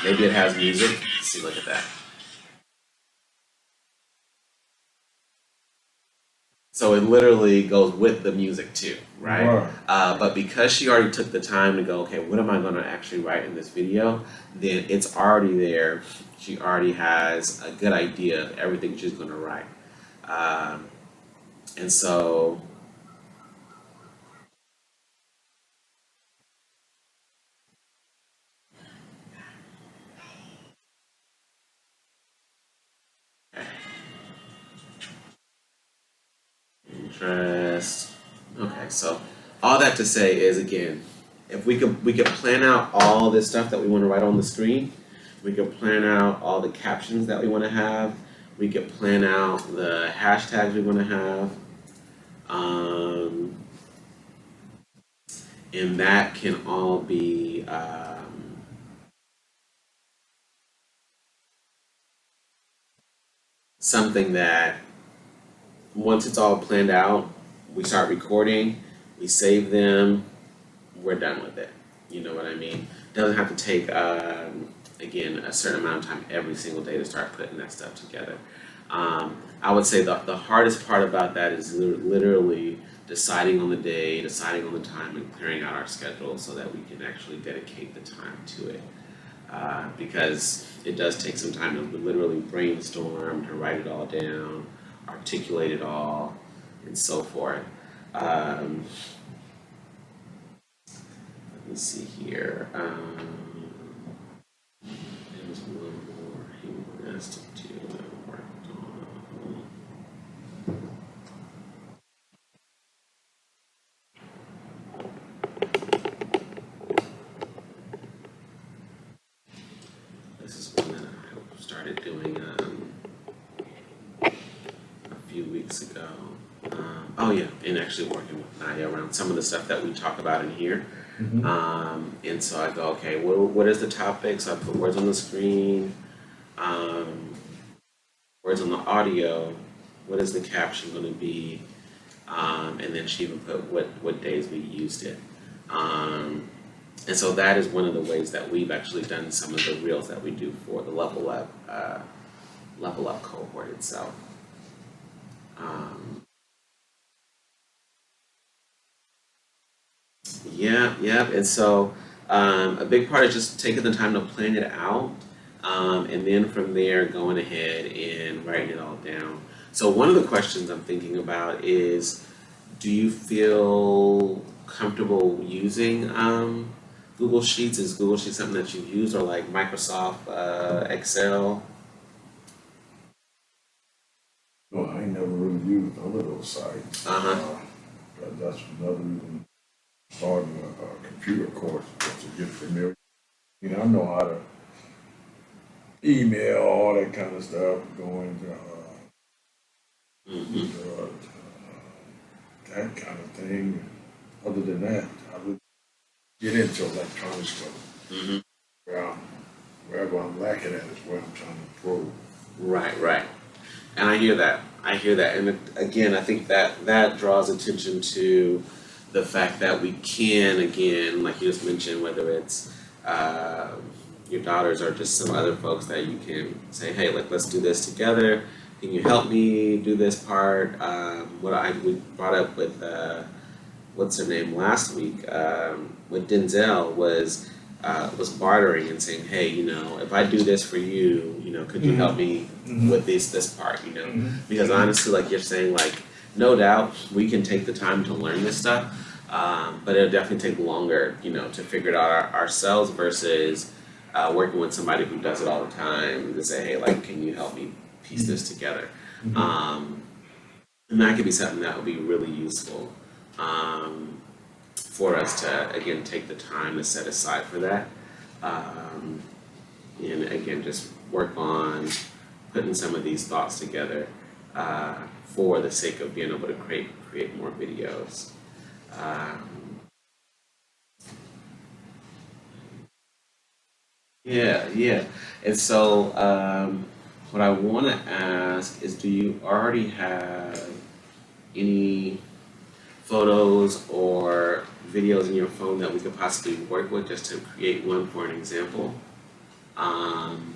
maybe it has music. See, look at that. So it literally goes with the music too, right? But because she already took the time to go, okay, what am I gonna actually write in this video? Then it's already there. She already has a good idea of everything she's gonna write. And so interest. Okay, so all that to say is, again, if we could plan out all this stuff that we want to write on the screen, we could plan out all the captions that we want to have, we could plan out the hashtags we want to have, and that can all be something that once it's all planned out, we start recording, we save them, we're done with it. You know what I mean? Doesn't have to take again a certain amount of time every single day to start putting that stuff together. I would say the hardest part about that is literally deciding on the day, deciding on the time, and clearing out our schedule so that we can actually dedicate the time to it. Because it does take some time to literally brainstorm, to write it all down, articulate it all, and so forth. Let me see here. There was one more he wanted us to do that I worked on. This is one that I started doing a few weeks ago. Oh yeah, and actually working with Nadia around some of the stuff that we talk about in here. And so I go, okay, what is the topic? So I put words on the screen, words on the audio, what is the caption going to be, and then she even put what days we used it. And so that is one of the ways that we've actually done some of the reels that we do for the Level Up cohort itself. Yeah, and so a big part is just taking the time to plan it out, and then from there going ahead and writing it all down. So one of the questions I'm thinking about is, do you feel comfortable using Google Sheets? Is Google Sheets something that you've used, or like Microsoft Excel? No, I ain't never really used none of those sites. That's another reason starting a computer course, just to get familiar. You know, I know how to email, all that kind of stuff, going that kind of thing. Other than that, I would get into electronic stuff. Wherever I'm lacking at is where I'm trying to improve. Right. And I hear that. And again, I think that draws attention to the fact that we can, again, like you just mentioned, whether it's your daughters or just some other folks, that you can say, hey, let's do this together. Can you help me do this part? We brought up with what's her name last week with Denzel was bartering and saying, hey, if I do this for you, could you help me with this part, Because honestly, like you're saying, like, no doubt we can take the time to learn this stuff, but it'll definitely take longer, to figure it out ourselves versus working with somebody who does it all the time to say, hey, like, can you help me piece this together? And that could be something that would be really useful for us to, again, take the time to set aside for that. Um, and again, just work on putting some of these thoughts together for the sake of being able to create more videos. Um, yeah. And so what I want to ask is, do you already have any photos or videos in your phone that we could possibly work with just to create one for an example? Um,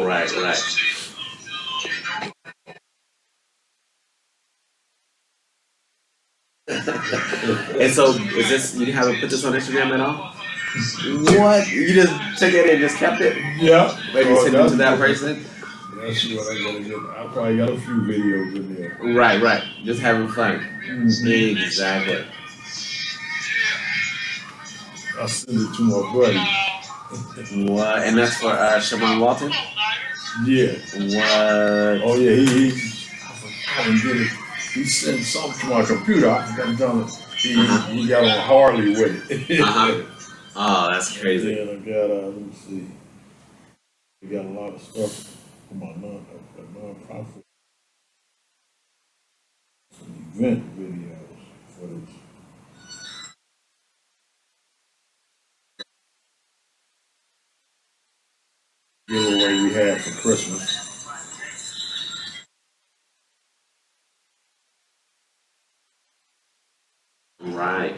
right. And so, is this, you haven't put this on Instagram at all? What? You just took it and just kept it? Yeah. Maybe send it to that person? That's what I gotta get. I probably got a few videos in there. Right. Just having fun. Exactly. I'll send it to my buddy. What? And that's for Shaman Walton? Yeah. What? Oh yeah, he I forgot and did it. He sent something to my computer. I forgot to tell him. He got on Harley with it. Uh-huh. Oh, that's crazy. And then I got let me see. We got a lot of stuff for my non-profit, some event videos for this giveaway we had for Christmas. Right.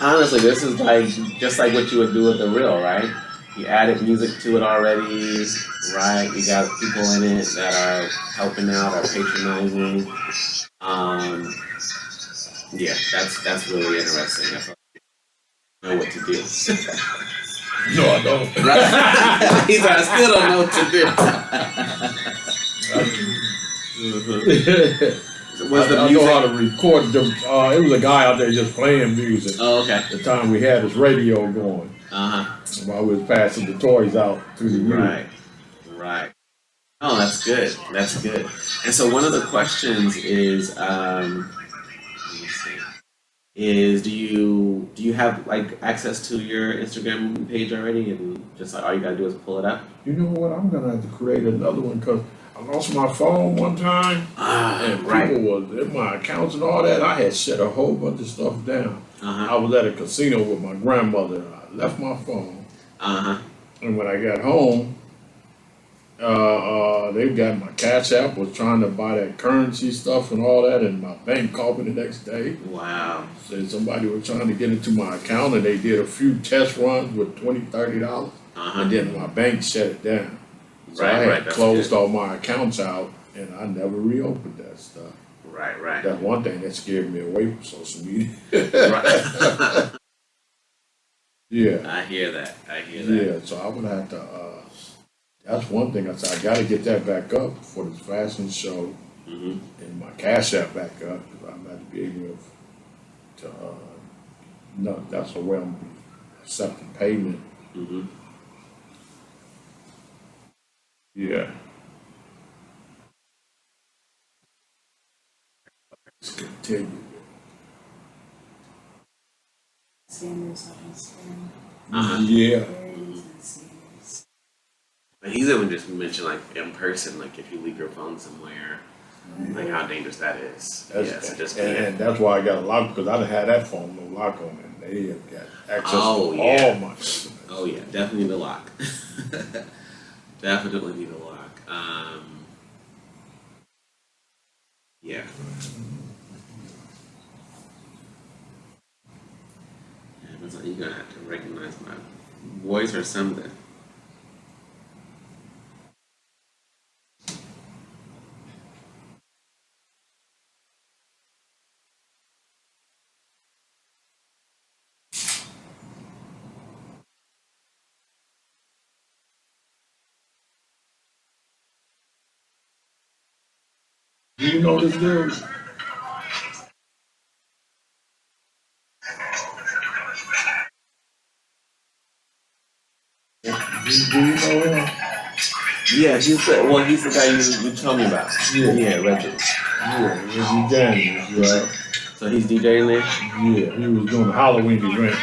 Honestly, this is like just like what you would do with the reel, right? You added music to it already, right? You got people in it that are helping out, are patronizing. Um, yeah, that's really interesting. I feel like I know what to do. No, I don't. Right? He's like, I still don't know what to do. Was the I music? know how to record them. It was a guy out there just playing music. Oh, okay. The time we had this radio going while we was passing the toys out to the youth. Right. Oh, that's good. That's good. And so one of the questions is, let me see, is do you have like access to your Instagram page already, and just like all you gotta do is pull it up? You know what? I'm gonna have to create another one because I lost my phone one time, and people was in my accounts and all that. I had shut a whole bunch of stuff down. I was at a casino with my grandmother. I left my phone, and when I got home, they got my Cash App, was trying to buy that currency stuff and all that, and my bank called me the next day. Wow. Said somebody was trying to get into my account, and they did a few test runs with $20, $30, and then my bank shut it down. So I had closed all my accounts out, and I never reopened that stuff. Right. That's one thing that scared me away from social media. Right. Yeah. I hear that. Yeah, so I would have to, that's one thing I said, I gotta get that back up for this fashion show and my Cash App back up, because I'm about to be able to, no, that's the way I'm gonna be accepting payment. Yeah. tell you. Scammers on Instagram. Yeah. Birdies and scammers. But he's even just mentioned like in person, like if you leave your phone somewhere, like how dangerous that is. Yeah, so just And that's why I got a lock, because I done had that phone, no lock on it, and they have got access to Oh, all yeah. my information. Oh yeah, definitely need a lock. Definitely need a lock. Yeah. Yeah, it's like you're gonna have to recognize my voice or something. Do you know this dude? Do you know him? Yeah, he's the guy you told me about. Yeah. Reggie. Yeah, Reggie Daniels, right? So he's DJing there? Yeah, he was doing the Halloween event.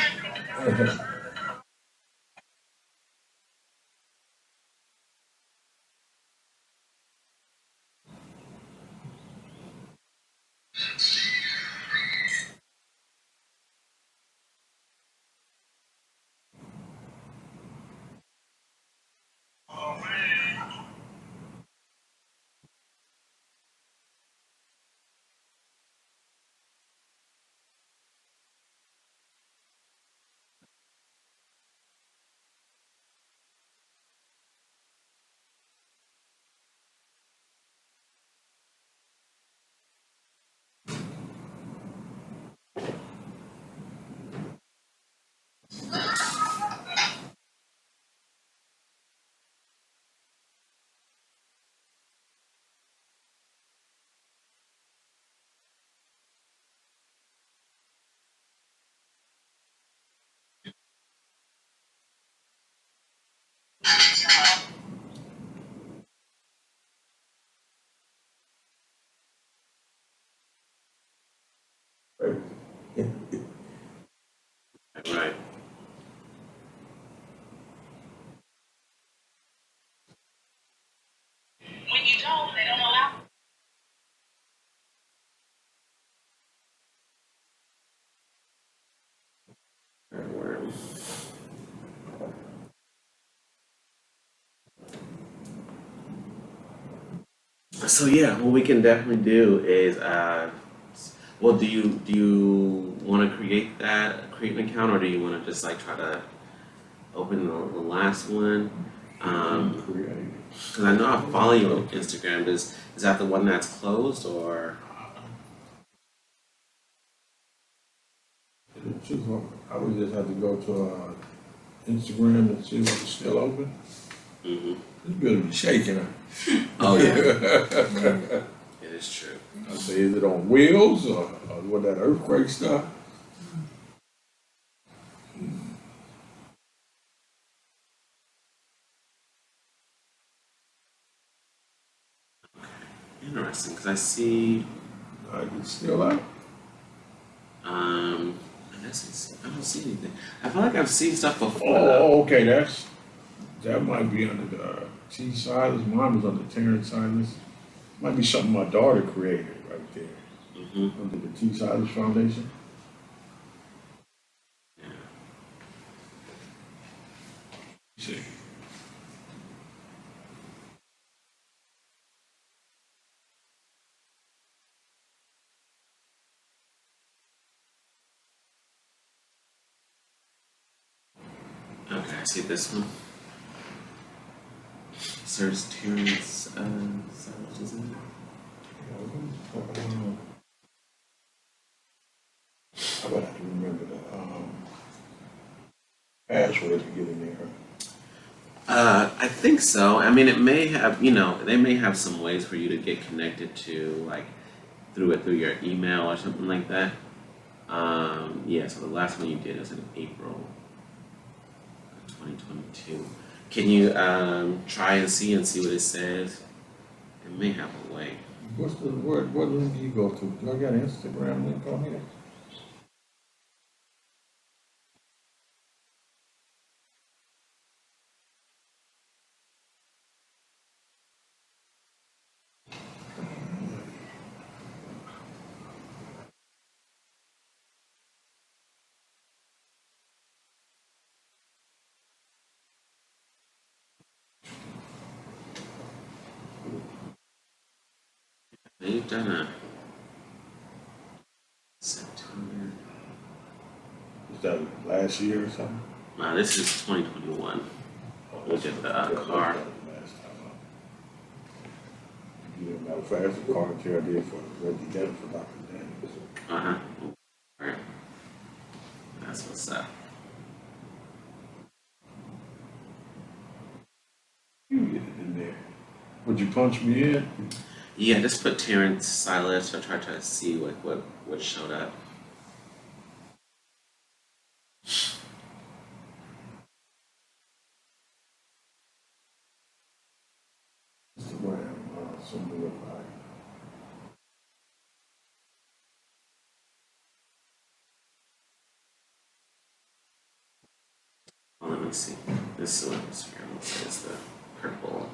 Right. When you don't, they don't allow. Word. So yeah, what we can definitely do is well, do you want to create an account, or do you want to just like try to open the last one? Creative. Because I know I follow you on Instagram. Is that the one that's closed, or? I would just have to go to Instagram and see if it's still open. Mm-hmm. This building be shaking. Oh yeah, it is true. I say, is it on wheels or what, that earthquake stuff? Interesting, because I see It's still out. I don't see anything. I feel like I've seen stuff before though. Oh, okay, that might be under the T Silas. Mine was under Terrence Silas. Might be something my daughter created right there Mm-hmm. under the T Silas Foundation. Yeah. See. Okay, I see this one. Search Terrence Silas, isn't it? I would have to remember the password to get in there. I think so. I mean, it may have, they may have some ways for you to get connected to, like, through your email or something like that. Yeah, so the last one you did was in April 2022. Can you try and see what it says? It may have a way. what link do you go to? Do I got an Instagram link on here? They've done a September. Was that last year or something? This is 2021. We did the car. Yeah, matter of fact, that's the car care I did for Reggie Dennis for Dr. Daniels. Uh-huh. Alright. That's what's up. You get it in there. Would you punch me in? Yeah, just put Terrence Silas. I tried to see what showed up. Instagram, something look like. Well, let me see. This is what Instagram says, the purple.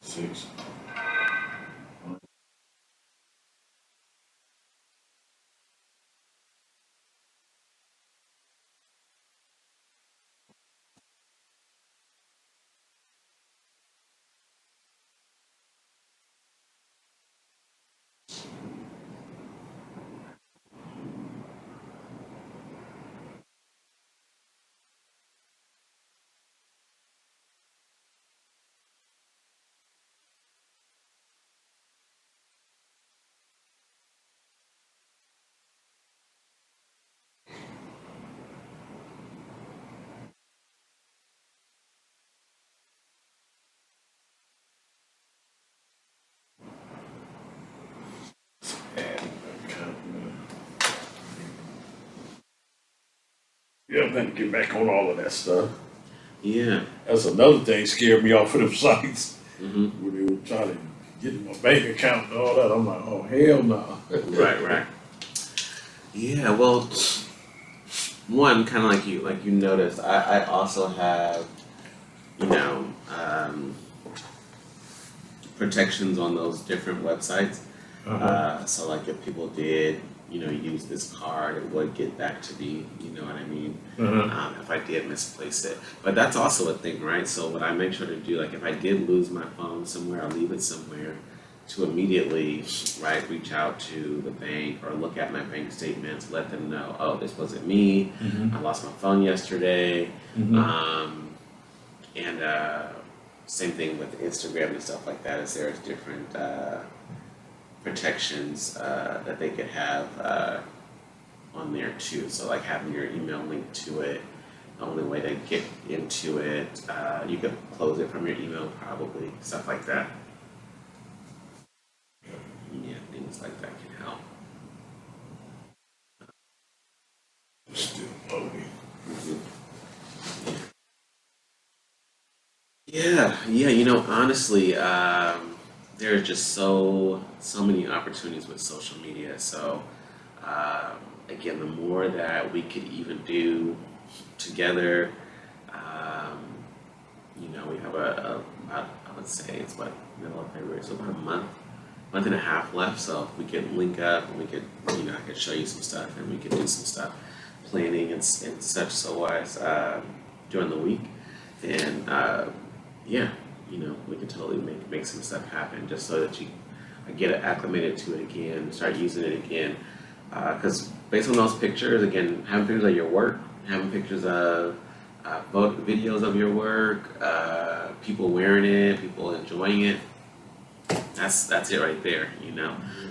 Six. Yeah, I'm gonna get back on all of that stuff. Yeah. That's another thing scared me off of them sites. Mm-hmm. When they were trying to get in my bank account and all that. I'm like, oh, hell no. Right. Yeah, well, one kind of like you noticed. I also have, you know, protections on those different websites. So like if people did use this card, it would get back to me, you know what I mean? If I did misplace it. But that's also a thing, right? So what I make sure to do, like if I did lose my phone somewhere, I'll leave it somewhere to immediately, right, reach out to the bank or look at my bank statements, let them know, oh, this wasn't me, I lost my phone yesterday. And same thing with Instagram and stuff like that, is there's different protections that they could have on there too. So like having your email linked to it, the only way to get into it, you could close it from your email probably, stuff like that. Yeah, things like that can help. Still loading. Yeah, honestly, there's just so many opportunities with social media. So again, the more that we could even do together, um, we have about, I would say it's what, middle of February, so about a month and a half left. So if we could link up and we could, I could show you some stuff and we could do some stuff, planning and such so as during the week, then yeah, we could totally make some stuff happen just so that you get acclimated to it again, start using it again. Because based on those pictures, again, having pictures of your work, having pictures of videos of your work, people wearing it, people enjoying it, that's it right there,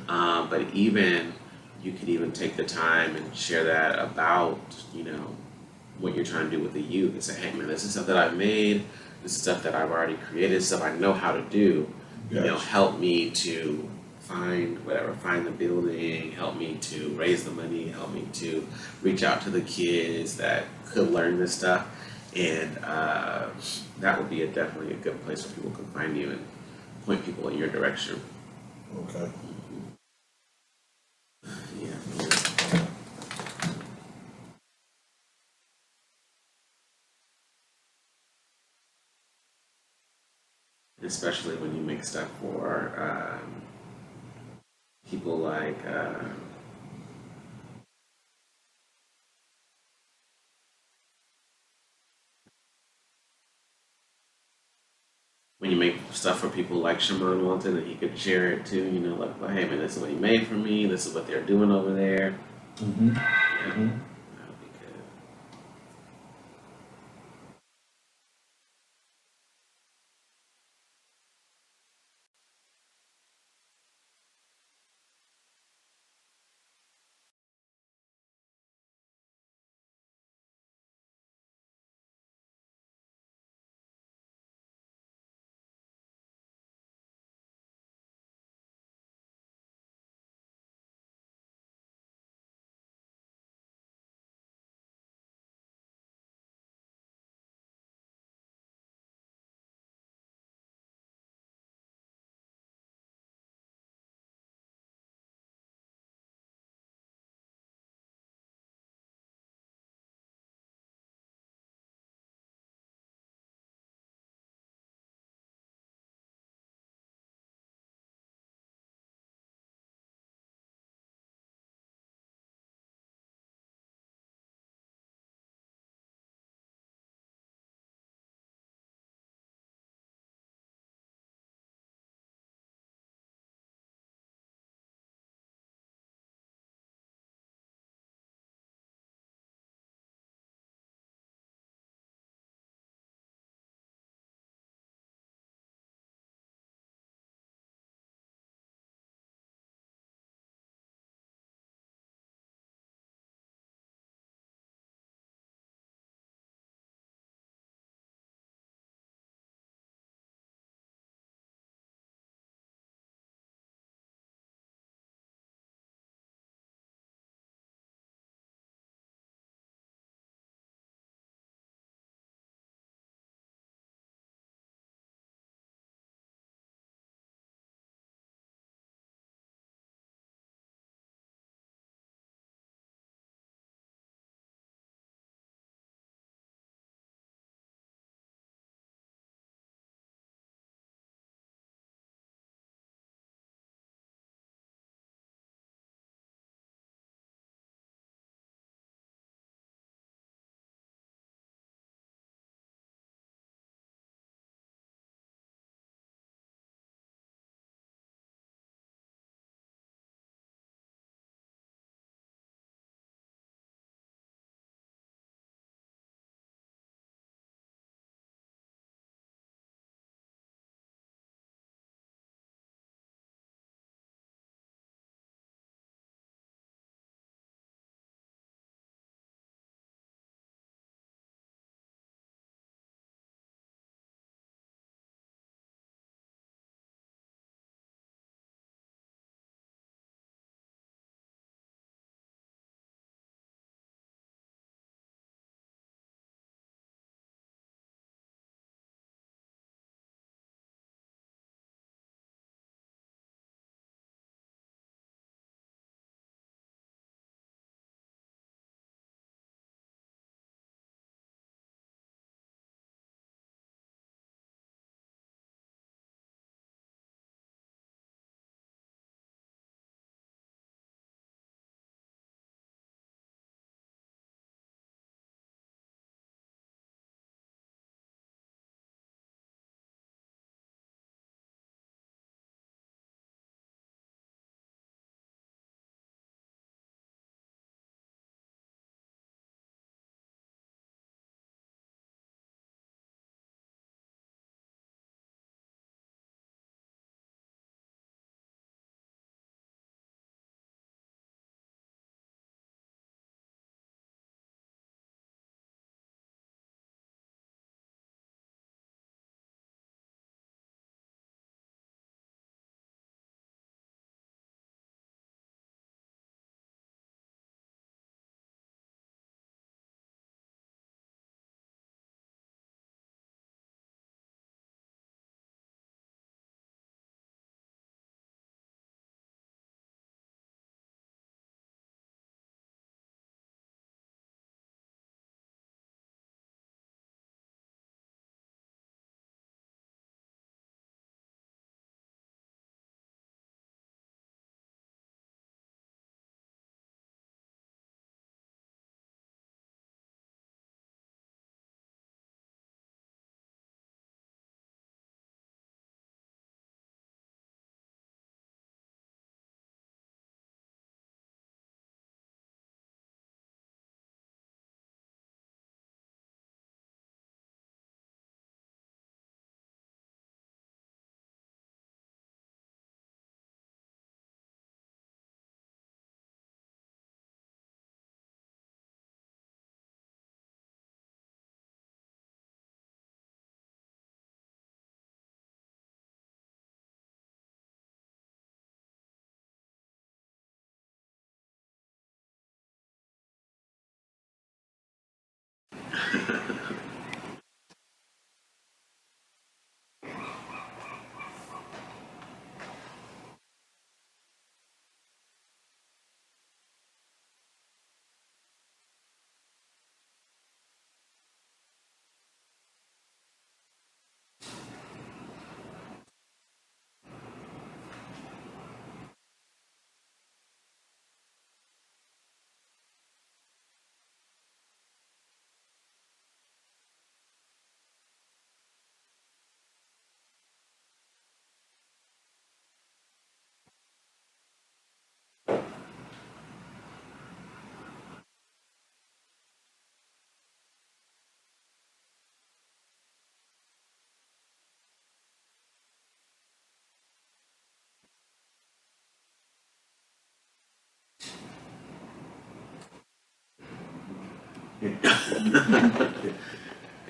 But even you could even take the time and share that about, what you're trying to do with the youth and say, hey man, this is stuff that I've made, this is stuff that I've already created, stuff I know how to do, Yes. help me to find the building, help me to raise the money, help me to reach out to the kids that could learn this stuff. And that would be definitely a good place where people can find you and point people in your direction. Okay. Yeah. Especially when you make stuff for people like when you make stuff for people like Shimon Walton, and he could share it too, like, well, hey man, this is what he made for me, this is what they're doing over there. Yeah.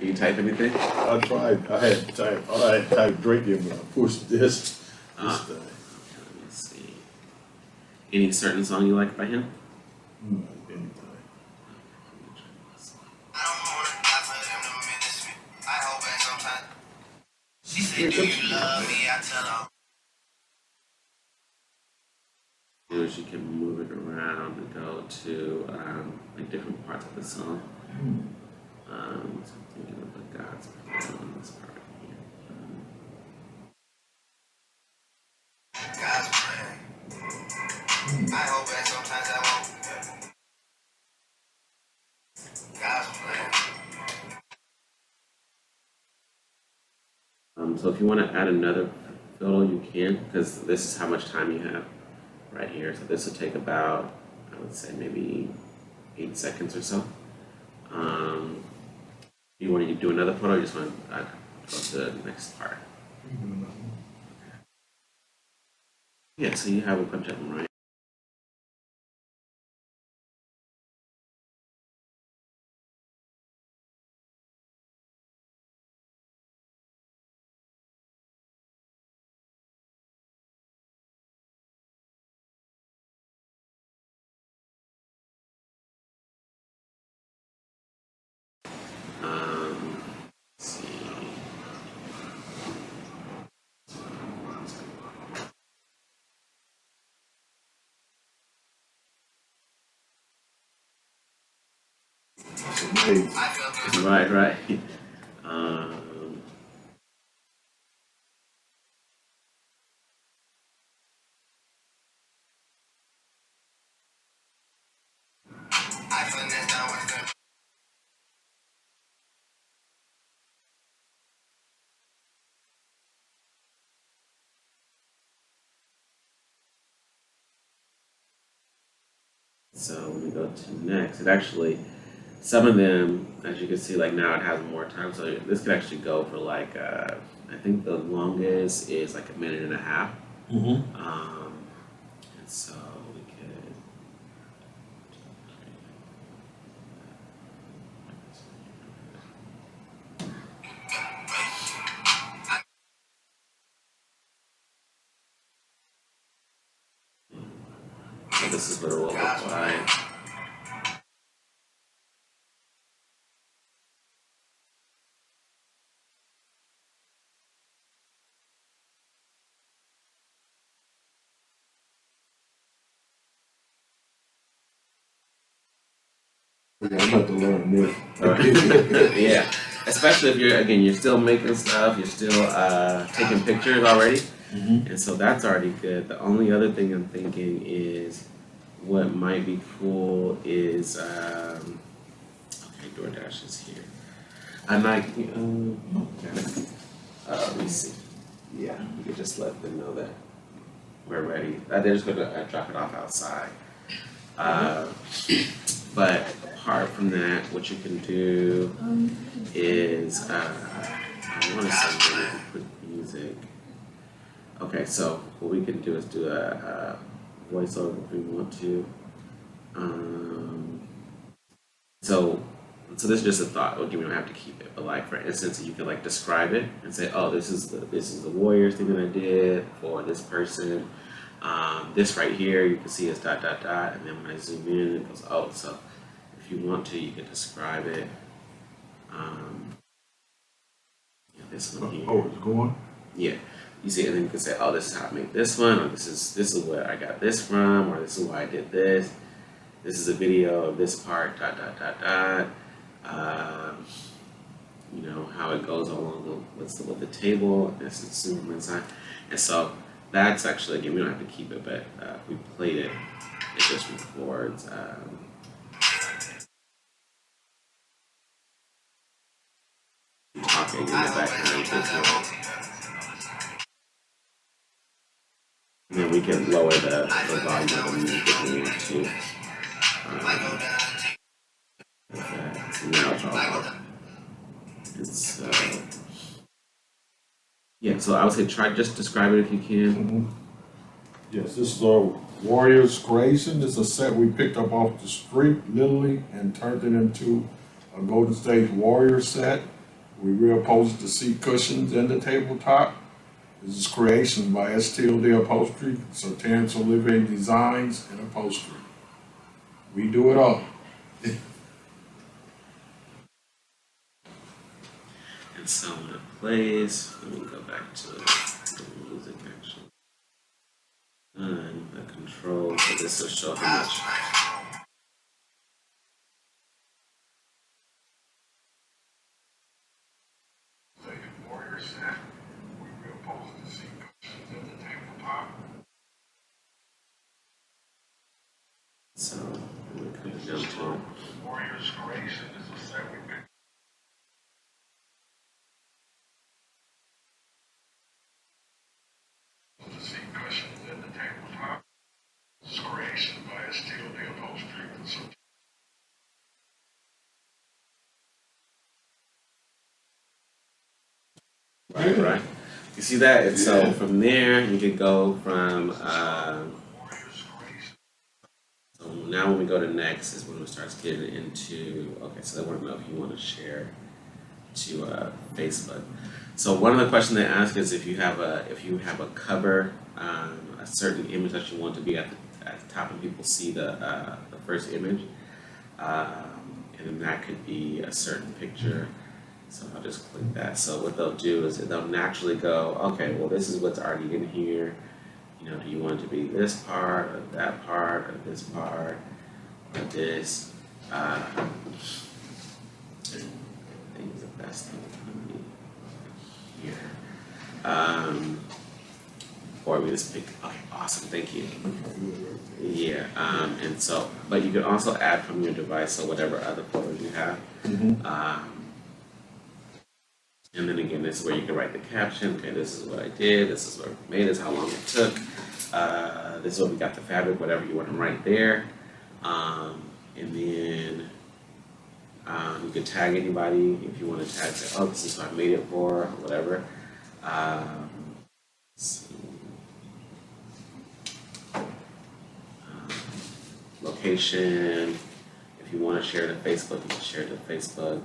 You type anything? I tried, I had typed Drake in, but I pushed this Ah. thing. Okay, let me see. Any certain song you like by him? Anything. I don't want it, I put him to ministry. I hold back sometimes. She said, do you love me? I tell her. Is you can move it around and go to like different parts of the song. So I'm thinking of the God's plan on this part here. God's plan. I hold back sometimes I won't. God's plan. So if you want to add another photo, you can, because this is how much time you have right here. So this will take about, I would say, maybe 8 seconds or so. You want to do another photo, or you just want to go to the next part? Yeah, so you have a bunch of them, right? Let's see. Hey, I feel good. Right, right. Um, I finesse down with them. so when we go to next, it actually, some of them, as you can see, like now it has more time. So this could actually go for like, I think the longest is like a minute and a half. And so we could. So this is what it will look like. I'm about to learn this. Yeah, especially if you're still making stuff, you're still taking pictures already, and so that's already good. The only other thing I'm thinking is what might be cool is okay, DoorDash is here. I might okay. Let me see. Yeah, we could just let them know that we're ready. They're just gonna drop it off outside. But apart from that, what you can do is I want to say maybe put music. Okay, so what we can do is do a voiceover if we want to. So this is just a thought. Okay, we don't have to keep it, but like for instance, you can like describe it and say, oh, this is the Warriors thing that I did for this person. This right here, you can see is dot dot dot, and then when I zoom in, it goes, oh, so if you want to, you can describe it. Yeah, this one here. Oh, it's going? Yeah, you see, and then you can say, oh, this is how I make this one, or this is where I got this from, or this is why I did this. This is a video of this part, dot dot dot dot. Um, you know how it goes along with the table. This is Superman sign, and so that's actually, again, we don't have to keep it, but if we played it, it just records. Talking in the background as and then we can lower the volume of the music if we want to. Okay, so now it's all up. It's yeah, so I would say try just describe it if you can. Yes, this is a Warriors Creation. This is a set we picked up off the street, literally, and turned it into a Golden State Warriors set. We reupholstered the seat cushions and the tabletop. This is creation by STLD Upholstery, so Terrence Olivier Designs and Upholstery. We do it all. And so when it plays, let me go back to the music actually. And the control, so this will show how much. Warriors set. We reupholstered the seat cushions and the tabletop. So when it comes down to it. Warriors Creation is a set we picked. The seat cushions and the tabletop. This is creation by STLD Upholstery. So Right. You see that? And so from there, you could go from, so now when we go to next is when it starts getting into, okay, so they want to know if you want to share to Facebook. So one of the questions they ask is if you have a cover, a certain image that you want to be at the top and people see the first image, and then that could be a certain picture. So I'll just click that. So what they'll do is they'll naturally go, okay, well this is what's already in here. You know, do you want it to be this part or that part or this part or this? I think the best thing would be here. Or we just pick, okay, awesome, thank you. Yeah, and so, but you can also add from your device, so whatever other photos you have. And then again, this is where you can write the caption. Okay, this is what I did. This is what I made. This is how long it took. This is what we got the fabric. Whatever you want to write there. And then you can tag anybody if you want to tag. Say, oh, this is what I made it for, or whatever. Let's see. Location. If you want to share to Facebook, you can share to Facebook.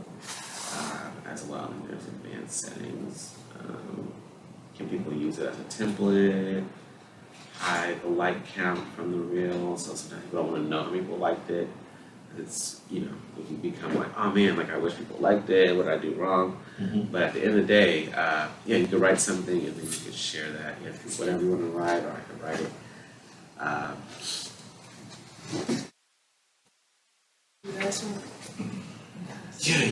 As well, and there's advanced settings. Can people use it as a template? Hide the like count from the reel, so sometimes people don't want to know how many people liked it. It's, you know, it can become like, oh man, like I wish people liked it, what did I do wrong? But at the end of the day, yeah, you can write something and then you can share that. You have to do whatever you want to write, or I can write it. You guys want? Yeah.